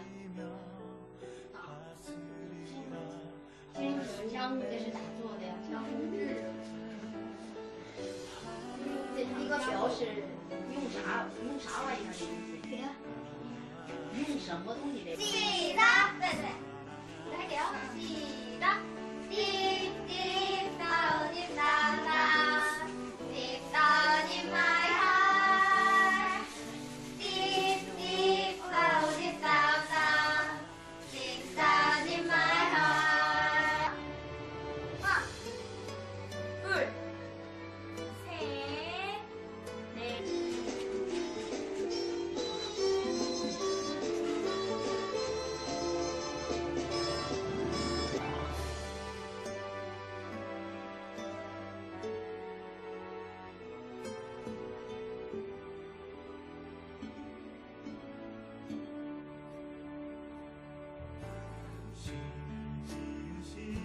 Speaker 3: 枪，这是咋做的呀？枪制。这一个表是用啥玩意儿的？用什么东西的？
Speaker 4: 记得，对，来表，记得，滴滴答滴答答。Deep in my heart, deep down, deep down, deep down in my heart. 1, 2, 3,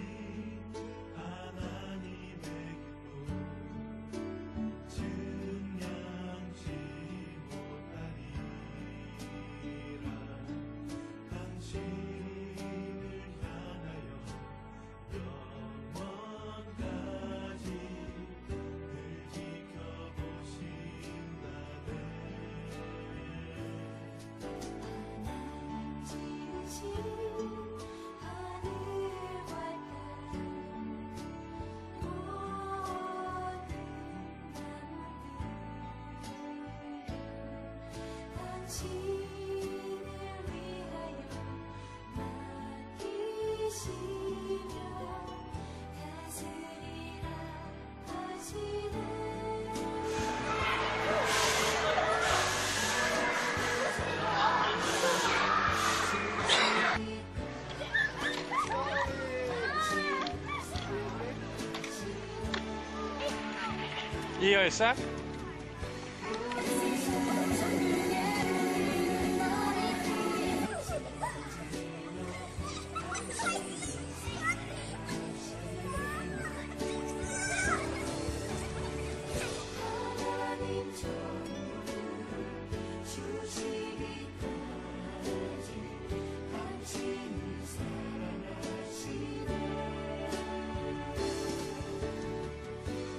Speaker 4: 4.
Speaker 5: Đi ơi sát.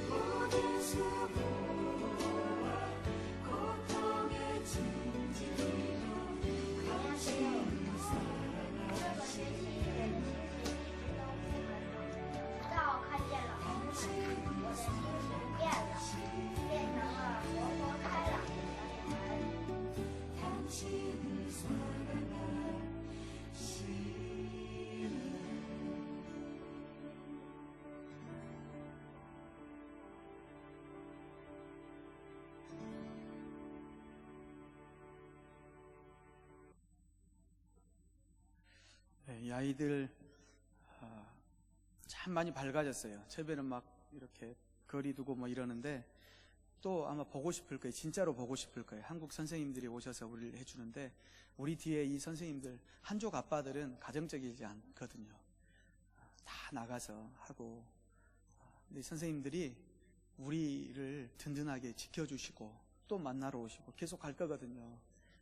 Speaker 4: 모든 수고
Speaker 1: 이 아이들 참 많이 밝아졌어요. 처음에는 막 이렇게 거리 두고 뭐 이러는데 또 아마 보고 싶을 거예요. 진짜로 보고 싶을 거예요. 한국 선생님들이 오셔서 우리를 해주는데 우리 뒤에 이 선생님들 한족 아빠들은 가정적이지 않거든요. 다 나가서 하고, 근데 선생님들이 우리를 든든하게 지켜주시고 또 만나러 오시고 계속 갈 거거든요.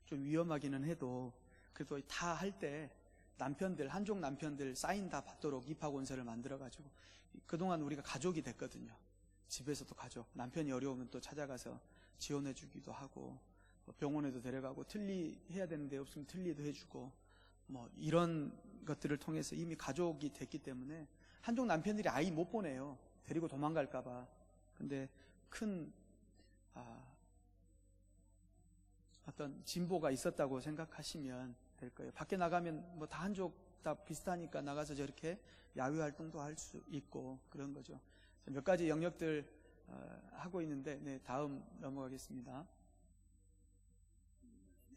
Speaker 1: 좀 위험하기는 해도 그래도 다 할 때 남편들, 한족 남편들 사인 다 받도록 입학원서를 만들어가지고 그동안 우리가 가족이 됐거든요. 집에서도 가족, 남편이 어려우면 또 찾아가서 지원해주기도 하고, 병원에도 데려가고, 해야 되는 데 없으면 틀리도 해주고, 뭐 이런 것들을 통해서 이미 가족이 됐기 때문에 한족 남편들이 아이 못 보내요. 데리고 도망갈까봐. 근데 큰 어떤 진보가 있었다고 생각하시면 될 거예요. 밖에 나가면 뭐 다 한족 다 비슷하니까 나가서 저렇게 야외 활동도 할 수 있고 그런 거죠. 몇 가지 영역들 하고 있는데, 네, 다음 넘어가겠습니다.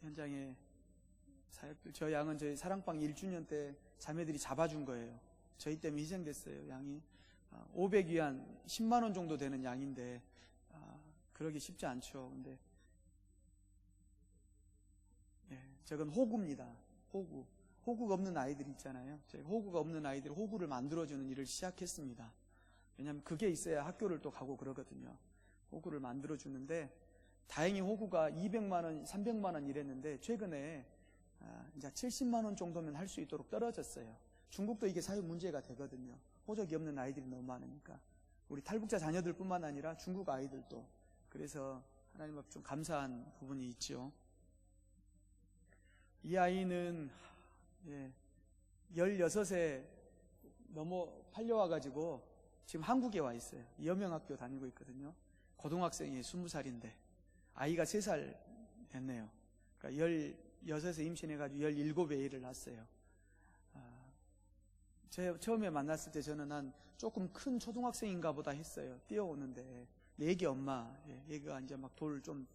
Speaker 1: 현장에 사역들, 저 양은 저희 사랑방 1주년 때 자매들이 잡아준 거예요. 저희 때문에 희생됐어요. 양이 500위안 10만 원 정도 되는 양인데 그러기 쉽지 않죠. 근데 저건 호구입니다. 호구가 없는 아이들이 있잖아요. 저희 호구가 없는 아이들이 호구를 만들어주는 일을 시작했습니다. 왜냐하면 그게 있어야 학교를 또 가고 그러거든요. 호구를 만들어주는데 다행히 호구가 200만 원, 300만 원 이랬는데 최근에 이제 70만 원 정도면 할 수 있도록 떨어졌어요. 중국도 이게 사회 문제가 되거든요. 호적이 없는 아이들이 너무 많으니까. 우리 탈북자 자녀들 뿐만 아니라 중국 아이들도. 그래서 하나님 앞에 좀 감사한 부분이 있죠. 이 아이는 16세 넘어 팔려와가지고 지금 한국에 와 있어요. 여명학교 다니고 있거든요. 고등학생이 20살인데 아이가 3살 됐네요. 그러니까 16세 임신해가지고 17에 애를 낳았어요. 처음에 만났을 때 저는 조금 큰 초등학생인가 보다 했어요. 뛰어오는데 애기 엄마, 얘가 이제 막 돌 좀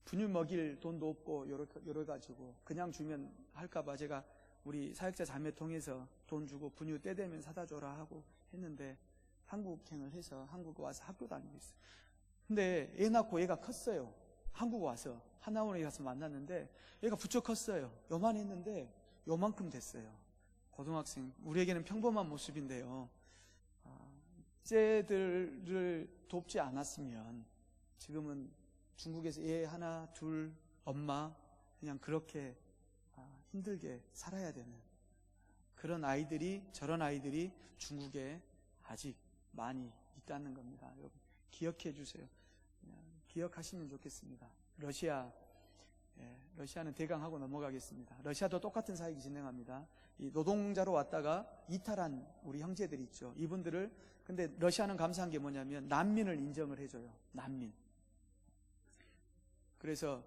Speaker 1: 분유 먹일 돈도 없고 여러 가지고 그냥 주면 할까봐 제가 우리 사역자 자매 통해서 돈 주고 분유 때 되면 사다 줘라 하고 했는데 한국행을 해서 한국 와서 학교 다니고 있어요. 근데 애 낳고 얘가 컸어요. 한국 와서 하나원에 가서 만났는데 얘가 부쩍 컸어요. 요만했는데 요만큼 됐어요. 고등학생. 우리에게는 평범한 모습인데요. 쟤들을 돕지 않았으면 지금은 중국에서 애 하나, 둘, 엄마 그냥 그렇게 힘들게 살아야 되는 그런 아이들이, 저런 아이들이 중국에 아직 많이 있다는 겁니다. 여러분 기억해 주세요. 기억하시면 좋겠습니다. 러시아는 대강하고 넘어가겠습니다. 러시아도 똑같은 사역이 진행합니다. 이 노동자로 왔다가 이탈한 우리 형제들이 있죠. 이분들을, 근데 러시아는 감사한 게 뭐냐면 난민을 인정을 해줘요. 난민. 그래서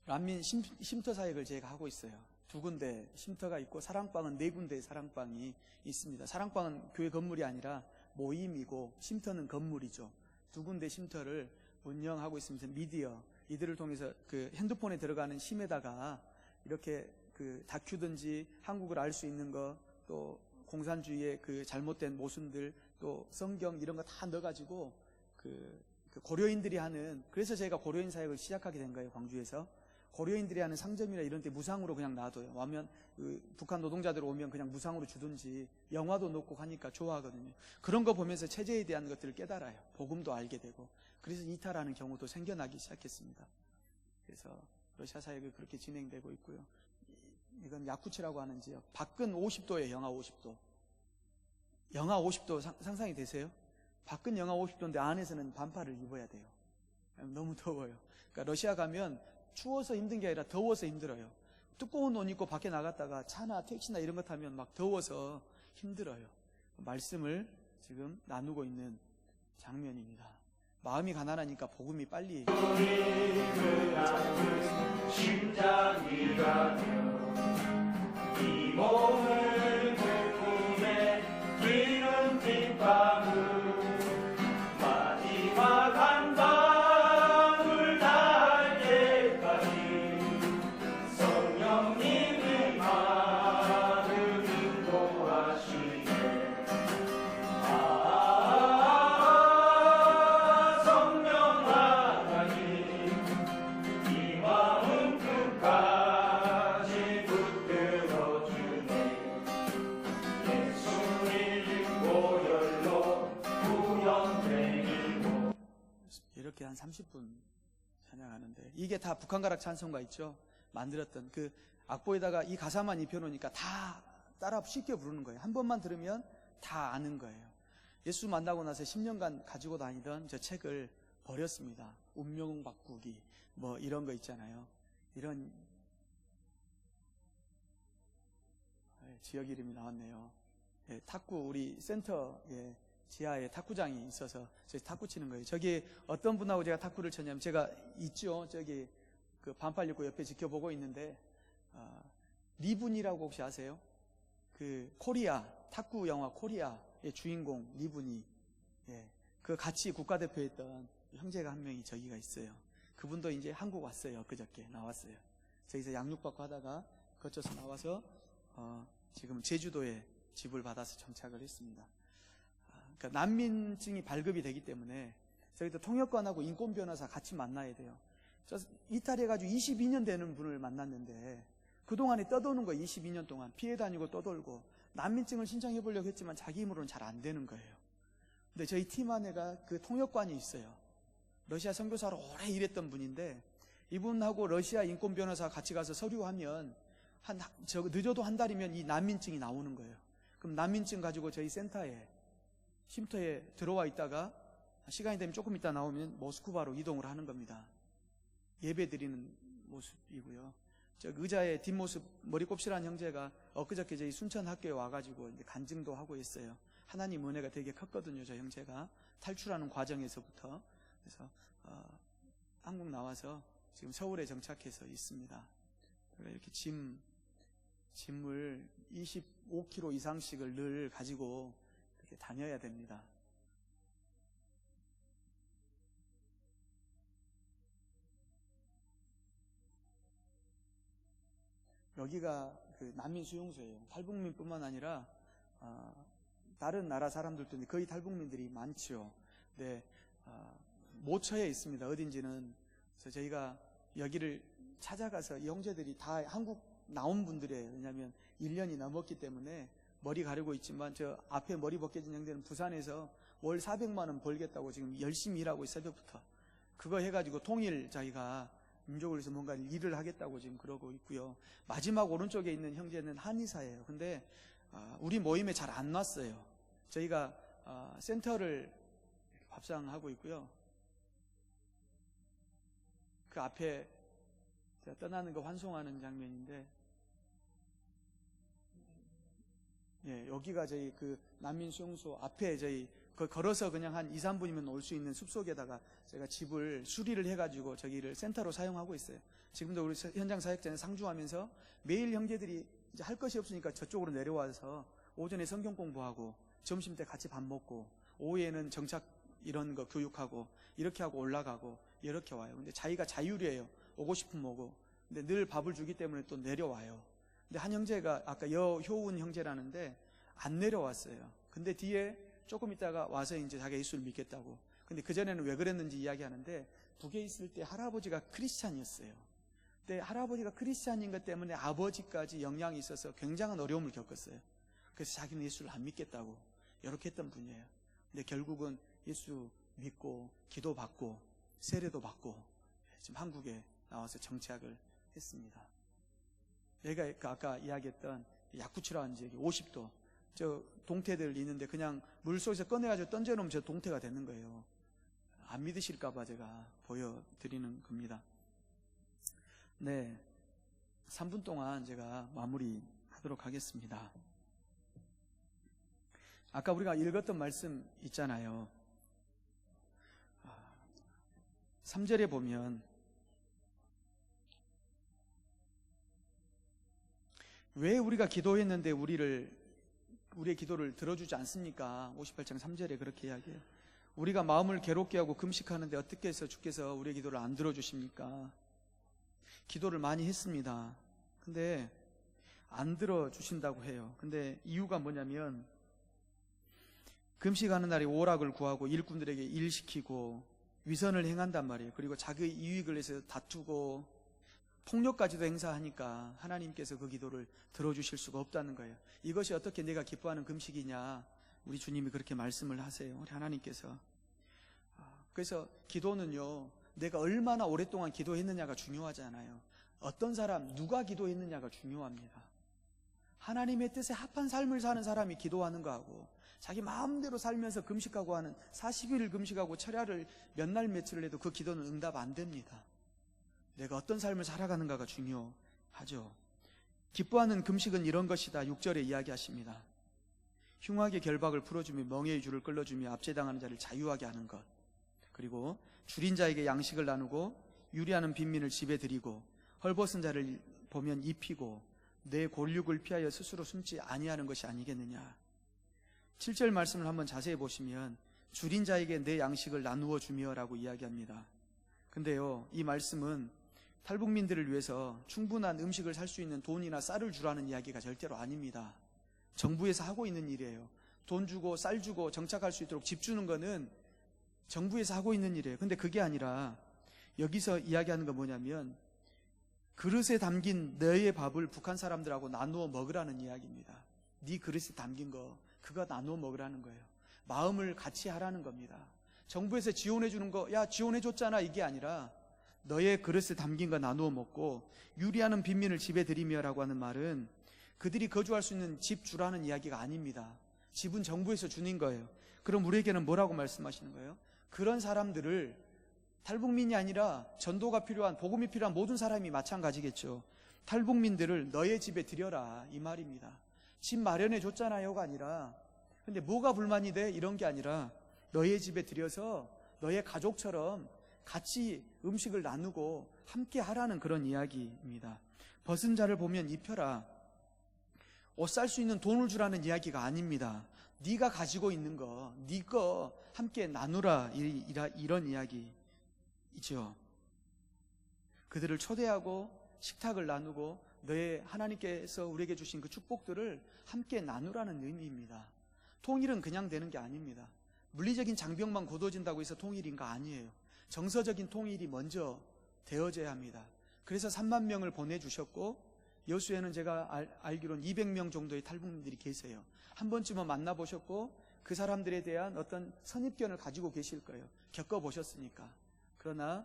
Speaker 1: 난민 쉼터 사역을 제가 하고 있어요. 2군데 쉼터가 있고 사랑방은 4군데의 사랑방이 있습니다. 사랑방은 교회 건물이 아니라 모임이고 쉼터는 건물이죠. 2군데 쉼터를 운영하고 있으면서 미디어 이들을 통해서 그 핸드폰에 들어가는 심에다가 이렇게 그 다큐든지 한국을 알 수 있는 거, 또 공산주의의 그 잘못된 모순들, 또 성경 이런 거 다 넣어가지고 그 고려인들이 하는, 그래서 제가 고려인 사역을 시작하게 된 거예요. 광주에서 고려인들이 하는 상점이나 이런 데 무상으로 그냥 놔둬요. 와면 북한 노동자들 오면 그냥 무상으로 주든지, 영화도 넣고 하니까 좋아하거든요. 그런 거 보면서 체제에 대한 것들을 깨달아요. 복음도 알게 되고. 그래서 이탈하는 경우도 생겨나기 시작했습니다. 그래서 러시아 사역이 그렇게 진행되고 있고요. 이건 야쿠츠라고 하는 지역. 밖은 50도예요. 영하 50도. 영하 50도 상상이 되세요? 밖은 영하 50도인데 안에서는 반팔을 입어야 돼요. 너무 더워요. 그러니까 러시아 가면 추워서 힘든 게 아니라 더워서 힘들어요. 두꺼운 옷 입고 밖에 나갔다가 차나 택시나 이런 거 타면 막 더워서 힘들어요. 말씀을 지금 나누고 있는 장면입니다. 마음이 가난하니까 복음이 빨리 심장이라며 이 몸을 꿈에 기름 빗방울 마지막 한 방울 닿을 때까지 성령님 기쁨 찬양하는데, 이게 다 북한가락 찬송가 있죠? 만들었던 그 악보에다가 이 가사만 입혀놓으니까 다 따라 쉽게 부르는 거예요. 한 번만 들으면 다 아는 거예요. 예수 만나고 나서 10년간 가지고 다니던 저 책을 버렸습니다. 운명 바꾸기 뭐 이런 거 있잖아요. 이런 지역 이름이 나왔네요. 예, 탁구 우리 센터에 지하에 탁구장이 있어서 저희 탁구 치는 거예요. 저기 어떤 분하고 제가 탁구를 쳤냐면, 제가 있죠. 저기 그 반팔 입고 옆에 지켜보고 있는데, 리분이라고 혹시 아세요? 그 코리아 탁구 영화 코리아의 주인공 리분이, 예, 그 같이 국가대표했던 형제가 한 명이 저기가 있어요. 그분도 이제 한국 왔어요. 그저께 나왔어요. 저기서 양육받고 하다가 거쳐서 나와서 지금 제주도에 집을 받아서 정착을 했습니다. 그러니까 난민증이 발급이 되기 때문에 저희도 통역관하고 인권변호사 같이 만나야 돼요. 저 이탈해가지고 22년 되는 분을 만났는데, 그동안에 떠도는 거예요. 22년 동안 피해 다니고 떠돌고 난민증을 신청해 보려고 했지만 자기 힘으로는 잘 안 되는 거예요. 근데 저희 팀 안에가 그 통역관이 있어요. 러시아 선교사로 오래 일했던 분인데, 이분하고 러시아 인권변호사 같이 가서 서류하면 늦어도 한 달이면 이 난민증이 나오는 거예요. 그럼 난민증 가지고 저희 센터에 쉼터에 들어와 있다가 시간이 되면 조금 있다 나오면 모스크바로 이동을 하는 겁니다. 예배 드리는 모습이고요. 저 의자의 뒷모습 머리 곱슬한 형제가 엊그저께 저희 순천 학교에 와가지고 이제 간증도 하고 있어요. 하나님 은혜가 되게 컸거든요. 저 형제가 탈출하는 과정에서부터. 그래서 한국 나와서 지금 서울에 정착해서 있습니다. 이렇게 짐을 25kg 이상씩을 늘 가지고 이렇게 다녀야 됩니다. 여기가 그 난민 수용소예요. 탈북민뿐만 아니라 다른 나라 사람들도 거의 탈북민들이 많죠. 네, 모처에 있습니다. 어딘지는. 그래서 저희가 여기를 찾아가서 이 형제들이 다 한국 나온 분들이에요. 왜냐하면 1년이 넘었기 때문에 머리 가리고 있지만, 저 앞에 머리 벗겨진 형제는 부산에서 월 400만 원 벌겠다고 지금 열심히 일하고 있어요. 새벽부터. 그거 해가지고 통일 자기가 민족을 위해서 뭔가 일을 하겠다고 지금 그러고 있고요. 마지막 오른쪽에 있는 형제는 한의사예요. 근데 우리 모임에 잘 안 왔어요. 저희가 센터를 밥상하고 있고요. 그 앞에 제가 떠나는 거 환송하는 장면인데, 예, 여기가 저희 그 난민 수용소 앞에 저희 걸어서 그냥 한 2, 3분이면 올 수 있는 숲속에다가 제가 집을 수리를 해가지고 저기를 센터로 사용하고 있어요. 지금도 우리 현장 사역자는 상주하면서 매일 형제들이 이제 할 것이 없으니까 저쪽으로 내려와서 오전에 성경 공부하고 점심 때 같이 밥 먹고 오후에는 정착 이런 거 교육하고 이렇게 하고 올라가고 이렇게 와요. 근데 자기가 자율이에요. 오고 싶으면 오고. 근데 늘 밥을 주기 때문에 또 내려와요. 근데 한 형제가 아까 여효운 형제라는데 안 내려왔어요. 근데 뒤에 조금 있다가 와서 이제 자기가 예수를 믿겠다고. 근데 그전에는 왜 그랬는지 이야기하는데, 북에 있을 때 할아버지가 크리스찬이었어요. 근데 할아버지가 크리스찬인 것 때문에 아버지까지 영향이 있어서 굉장한 어려움을 겪었어요. 그래서 자기는 예수를 안 믿겠다고 이렇게 했던 분이에요. 근데 결국은 예수 믿고 기도받고 세례도 받고 지금 한국에 나와서 정착을 했습니다. 여기가 아까 이야기했던 야쿠츠라는 지역이 50도 저 동태들 있는데 그냥 물속에서 꺼내가지고 던져놓으면 저 동태가 되는 거예요. 안 믿으실까봐 제가 보여드리는 겁니다. 네, 3분 동안 제가 마무리하도록 하겠습니다. 아까 우리가 읽었던 말씀 있잖아요. 3절에 보면 왜 우리가 기도했는데 우리의 기도를 들어주지 않습니까? 58장 3절에 그렇게 이야기해요. 우리가 마음을 괴롭게 하고 금식하는데 어떻게 해서 주께서 우리의 기도를 안 들어주십니까? 기도를 많이 했습니다. 근데 안 들어주신다고 해요. 근데 이유가 뭐냐면 금식하는 날에 오락을 구하고 일꾼들에게 일시키고 위선을 행한단 말이에요. 그리고 자기 이익을 위해서 다투고 폭력까지도 행사하니까 하나님께서 그 기도를 들어주실 수가 없다는 거예요. 이것이 어떻게 내가 기뻐하는 금식이냐, 우리 주님이 그렇게 말씀을 하세요. 우리 하나님께서. 그래서 기도는요, 내가 얼마나 오랫동안 기도했느냐가 중요하잖아요. 어떤 사람, 누가 기도했느냐가 중요합니다. 하나님의 뜻에 합한 삶을 사는 사람이 기도하는 거하고 자기 마음대로 살면서 금식하고 하는 40일 금식하고 철야를 몇 날 며칠을 해도 그 기도는 응답 안 됩니다. 내가 어떤 삶을 살아가는가가 중요하죠. 기뻐하는 금식은 이런 것이다. 6절에 이야기하십니다. 흉악의 결박을 풀어주며 멍에의 줄을 끌어주며 압제당하는 자를 자유하게 하는 것, 그리고 줄인 자에게 양식을 나누고 유리하는 빈민을 집에 들이고 헐벗은 자를 보면 입히고 내 골육을 피하여 스스로 숨지 아니하는 것이 아니겠느냐. 7절 말씀을 한번 자세히 보시면 줄인 자에게 내 양식을 나누어 주며 라고 이야기합니다. 근데요, 이 말씀은 탈북민들을 위해서 충분한 음식을 살 수 있는 돈이나 쌀을 주라는 이야기가 절대로 아닙니다. 정부에서 하고 있는 일이에요. 돈 주고 쌀 주고 정착할 수 있도록 집 주는 거는 정부에서 하고 있는 일이에요. 근데 그게 아니라 여기서 이야기하는 건 뭐냐면 그릇에 담긴 너의 밥을 북한 사람들하고 나누어 먹으라는 이야기입니다. 네 그릇에 담긴 거 그거 나누어 먹으라는 거예요. 마음을 같이 하라는 겁니다. 정부에서 지원해 주는 거, 야 지원해 줬잖아, 이게 아니라 너의 그릇에 담긴 거 나누어 먹고 유리하는 빈민을 집에 들이며 라고 하는 말은 그들이 거주할 수 있는 집 주라는 이야기가 아닙니다. 집은 정부에서 주는 거예요. 그럼 우리에게는 뭐라고 말씀하시는 거예요? 그런 사람들을, 탈북민이 아니라 전도가 필요한, 복음이 필요한 모든 사람이 마찬가지겠죠. 탈북민들을 너의 집에 들여라, 이 말입니다. 집 마련해 줬잖아요가 아니라, 근데 뭐가 불만이 돼? 이런 게 아니라 너의 집에 들여서 너의 가족처럼 같이 음식을 나누고 함께 하라는 그런 이야기입니다. 벗은 자를 보면 입혀라. 옷 살 수 있는 돈을 주라는 이야기가 아닙니다. 네가 가지고 있는 거, 네 거 함께 나누라, 이런 이야기이죠. 그들을 초대하고 식탁을 나누고 너의 하나님께서 우리에게 주신 그 축복들을 함께 나누라는 의미입니다. 통일은 그냥 되는 게 아닙니다. 물리적인 장벽만 굳어진다고 해서 통일인가? 아니에요. 정서적인 통일이 먼저 되어져야 합니다. 그래서 3만 명을 보내주셨고 여수에는 제가 알기로는 200명 정도의 탈북민들이 계세요. 한 번쯤은 만나보셨고 그 사람들에 대한 어떤 선입견을 가지고 계실 거예요. 겪어보셨으니까. 그러나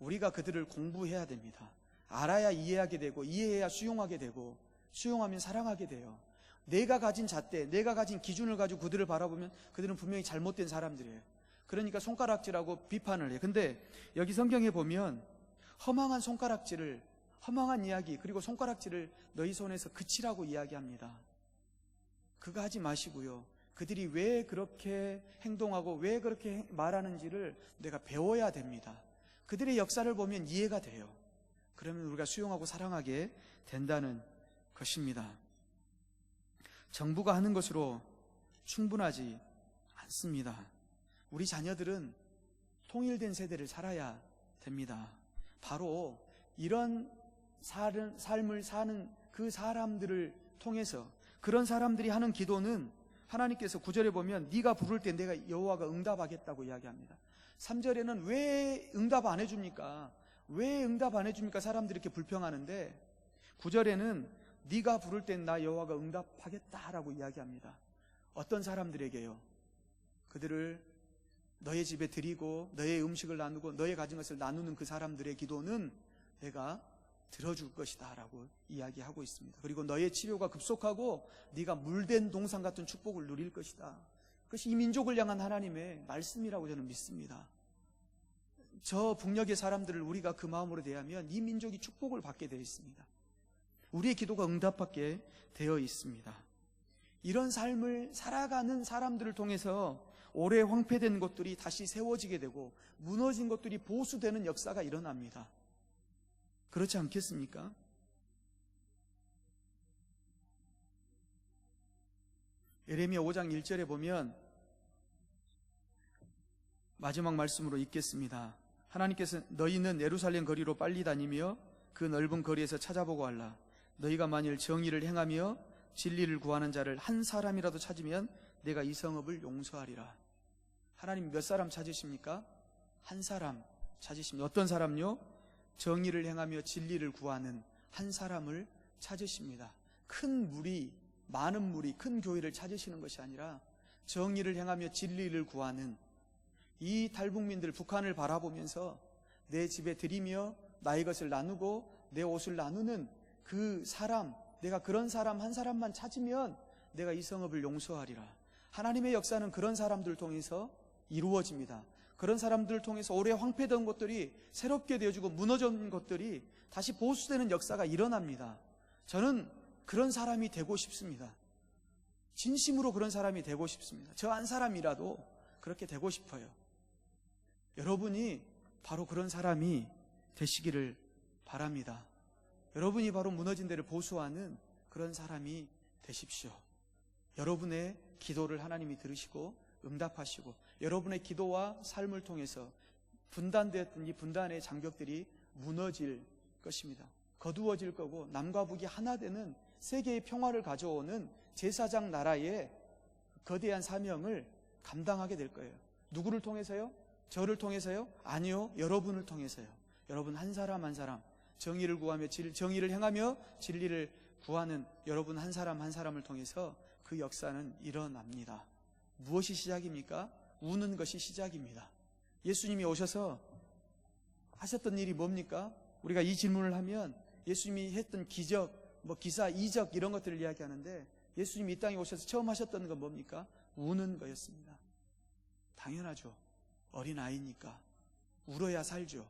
Speaker 1: 우리가 그들을 공부해야 됩니다. 알아야 이해하게 되고 이해해야 수용하게 되고 수용하면 사랑하게 돼요. 내가 가진 잣대, 내가 가진 기준을 가지고 그들을 바라보면 그들은 분명히 잘못된 사람들이에요. 그러니까 손가락질하고 비판을 해요. 근데 여기 성경에 보면 허망한 손가락질을, 허망한 이야기, 그리고 손가락질을 너희 손에서 그치라고 이야기합니다. 그거 하지 마시고요. 그들이 왜 그렇게 행동하고 왜 그렇게 말하는지를 내가 배워야 됩니다. 그들의 역사를 보면 이해가 돼요. 그러면 우리가 수용하고 사랑하게 된다는 것입니다. 정부가 하는 것으로 충분하지 않습니다. 우리 자녀들은 통일된 세대를 살아야 됩니다. 바로 이런 삶을 사는 그 사람들을 통해서, 그런 사람들이 하는 기도는 하나님께서 9절에 보면 네가 부를 때 내가 여호와가 응답하겠다고 이야기합니다. 3절에는 왜 응답 안 해줍니까? 왜 응답 안 해줍니까? 사람들이 이렇게 불평하는데 9절에는 네가 부를 땐 나 여호와가 응답하겠다라고 이야기합니다. 어떤 사람들에게요? 그들을 너의 집에 드리고 너의 음식을 나누고 너의 가진 것을 나누는 그 사람들의 기도는 내가 들어줄 것이다 라고 이야기하고 있습니다. 그리고 너의 치료가 급속하고 네가 물된 동산 같은 축복을 누릴 것이다. 그것이 이 민족을 향한 하나님의 말씀이라고 저는 믿습니다. 저 북녘의 사람들을 우리가 그 마음으로 대하면 이 민족이 축복을 받게 되어 있습니다. 우리의 기도가 응답받게 되어 있습니다. 이런 삶을 살아가는 사람들을 통해서 오래 황폐된 것들이 다시 세워지게 되고 무너진 것들이 보수되는 역사가 일어납니다. 그렇지 않겠습니까? 예레미야 5장 1절에 보면 마지막 말씀으로 읽겠습니다. 하나님께서 너희는 예루살렘 거리로 빨리 다니며 그 넓은 거리에서 찾아보고 하라. 너희가 만일 정의를 행하며 진리를 구하는 자를 한 사람이라도 찾으면 내가 이 성읍을 용서하리라. 하나님 몇 사람 찾으십니까? 한 사람 찾으십니다. 어떤 사람요? 정의를 행하며 진리를 구하는 한 사람을 찾으십니다. 큰 무리, 많은 무리, 큰 교회를 찾으시는 것이 아니라 정의를 행하며 진리를 구하는 이 탈북민들, 북한을 바라보면서 내 집에 들이며 나의 것을 나누고 내 옷을 나누는 그 사람, 내가 그런 사람 한 사람만 찾으면 내가 이 성읍을 용서하리라. 하나님의 역사는 그런 사람들을 통해서 이루어집니다. 그런 사람들을 통해서 오래 황폐된 것들이 새롭게 되어지고 무너진 것들이 다시 보수되는 역사가 일어납니다. 저는 그런 사람이 되고 싶습니다. 진심으로 그런 사람이 되고 싶습니다. 저 한 사람이라도 그렇게 되고 싶어요. 여러분이 바로 그런 사람이 되시기를 바랍니다. 여러분이 바로 무너진 데를 보수하는 그런 사람이 되십시오. 여러분의 기도를 하나님이 들으시고 응답하시고 여러분의 기도와 삶을 통해서 분단되었던 이 분단의 장벽들이 무너질 것입니다. 거두어질 거고 남과 북이 하나 되는 세계의 평화를 가져오는 제사장 나라의 거대한 사명을 감당하게 될 거예요. 누구를 통해서요? 저를 통해서요? 아니요, 여러분을 통해서요. 여러분 한 사람 한 사람 정의를 구하며 정의를 행하며 진리를 구하는 여러분 한 사람 한 사람을 통해서 그 역사는 일어납니다. 무엇이 시작입니까? 우는 것이 시작입니다. 예수님이 오셔서 하셨던 일이 뭡니까? 우리가 이 질문을 하면 예수님이 했던 기적, 기사, 이적 이런 것들을 이야기하는데 예수님이 이 땅에 오셔서 처음 하셨던 건 뭡니까? 우는 거였습니다. 당연하죠. 어린아이니까 울어야 살죠.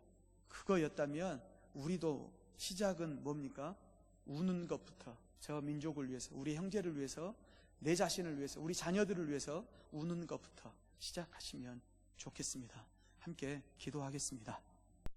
Speaker 1: 그거였다면 우리도 시작은 뭡니까? 우는 것부터 저 민족을 위해서, 우리 형제를 위해서, 내 자신을 위해서, 우리 자녀들을 위해서 우는 것부터 시작하시면 좋겠습니다. 함께 기도하겠습니다.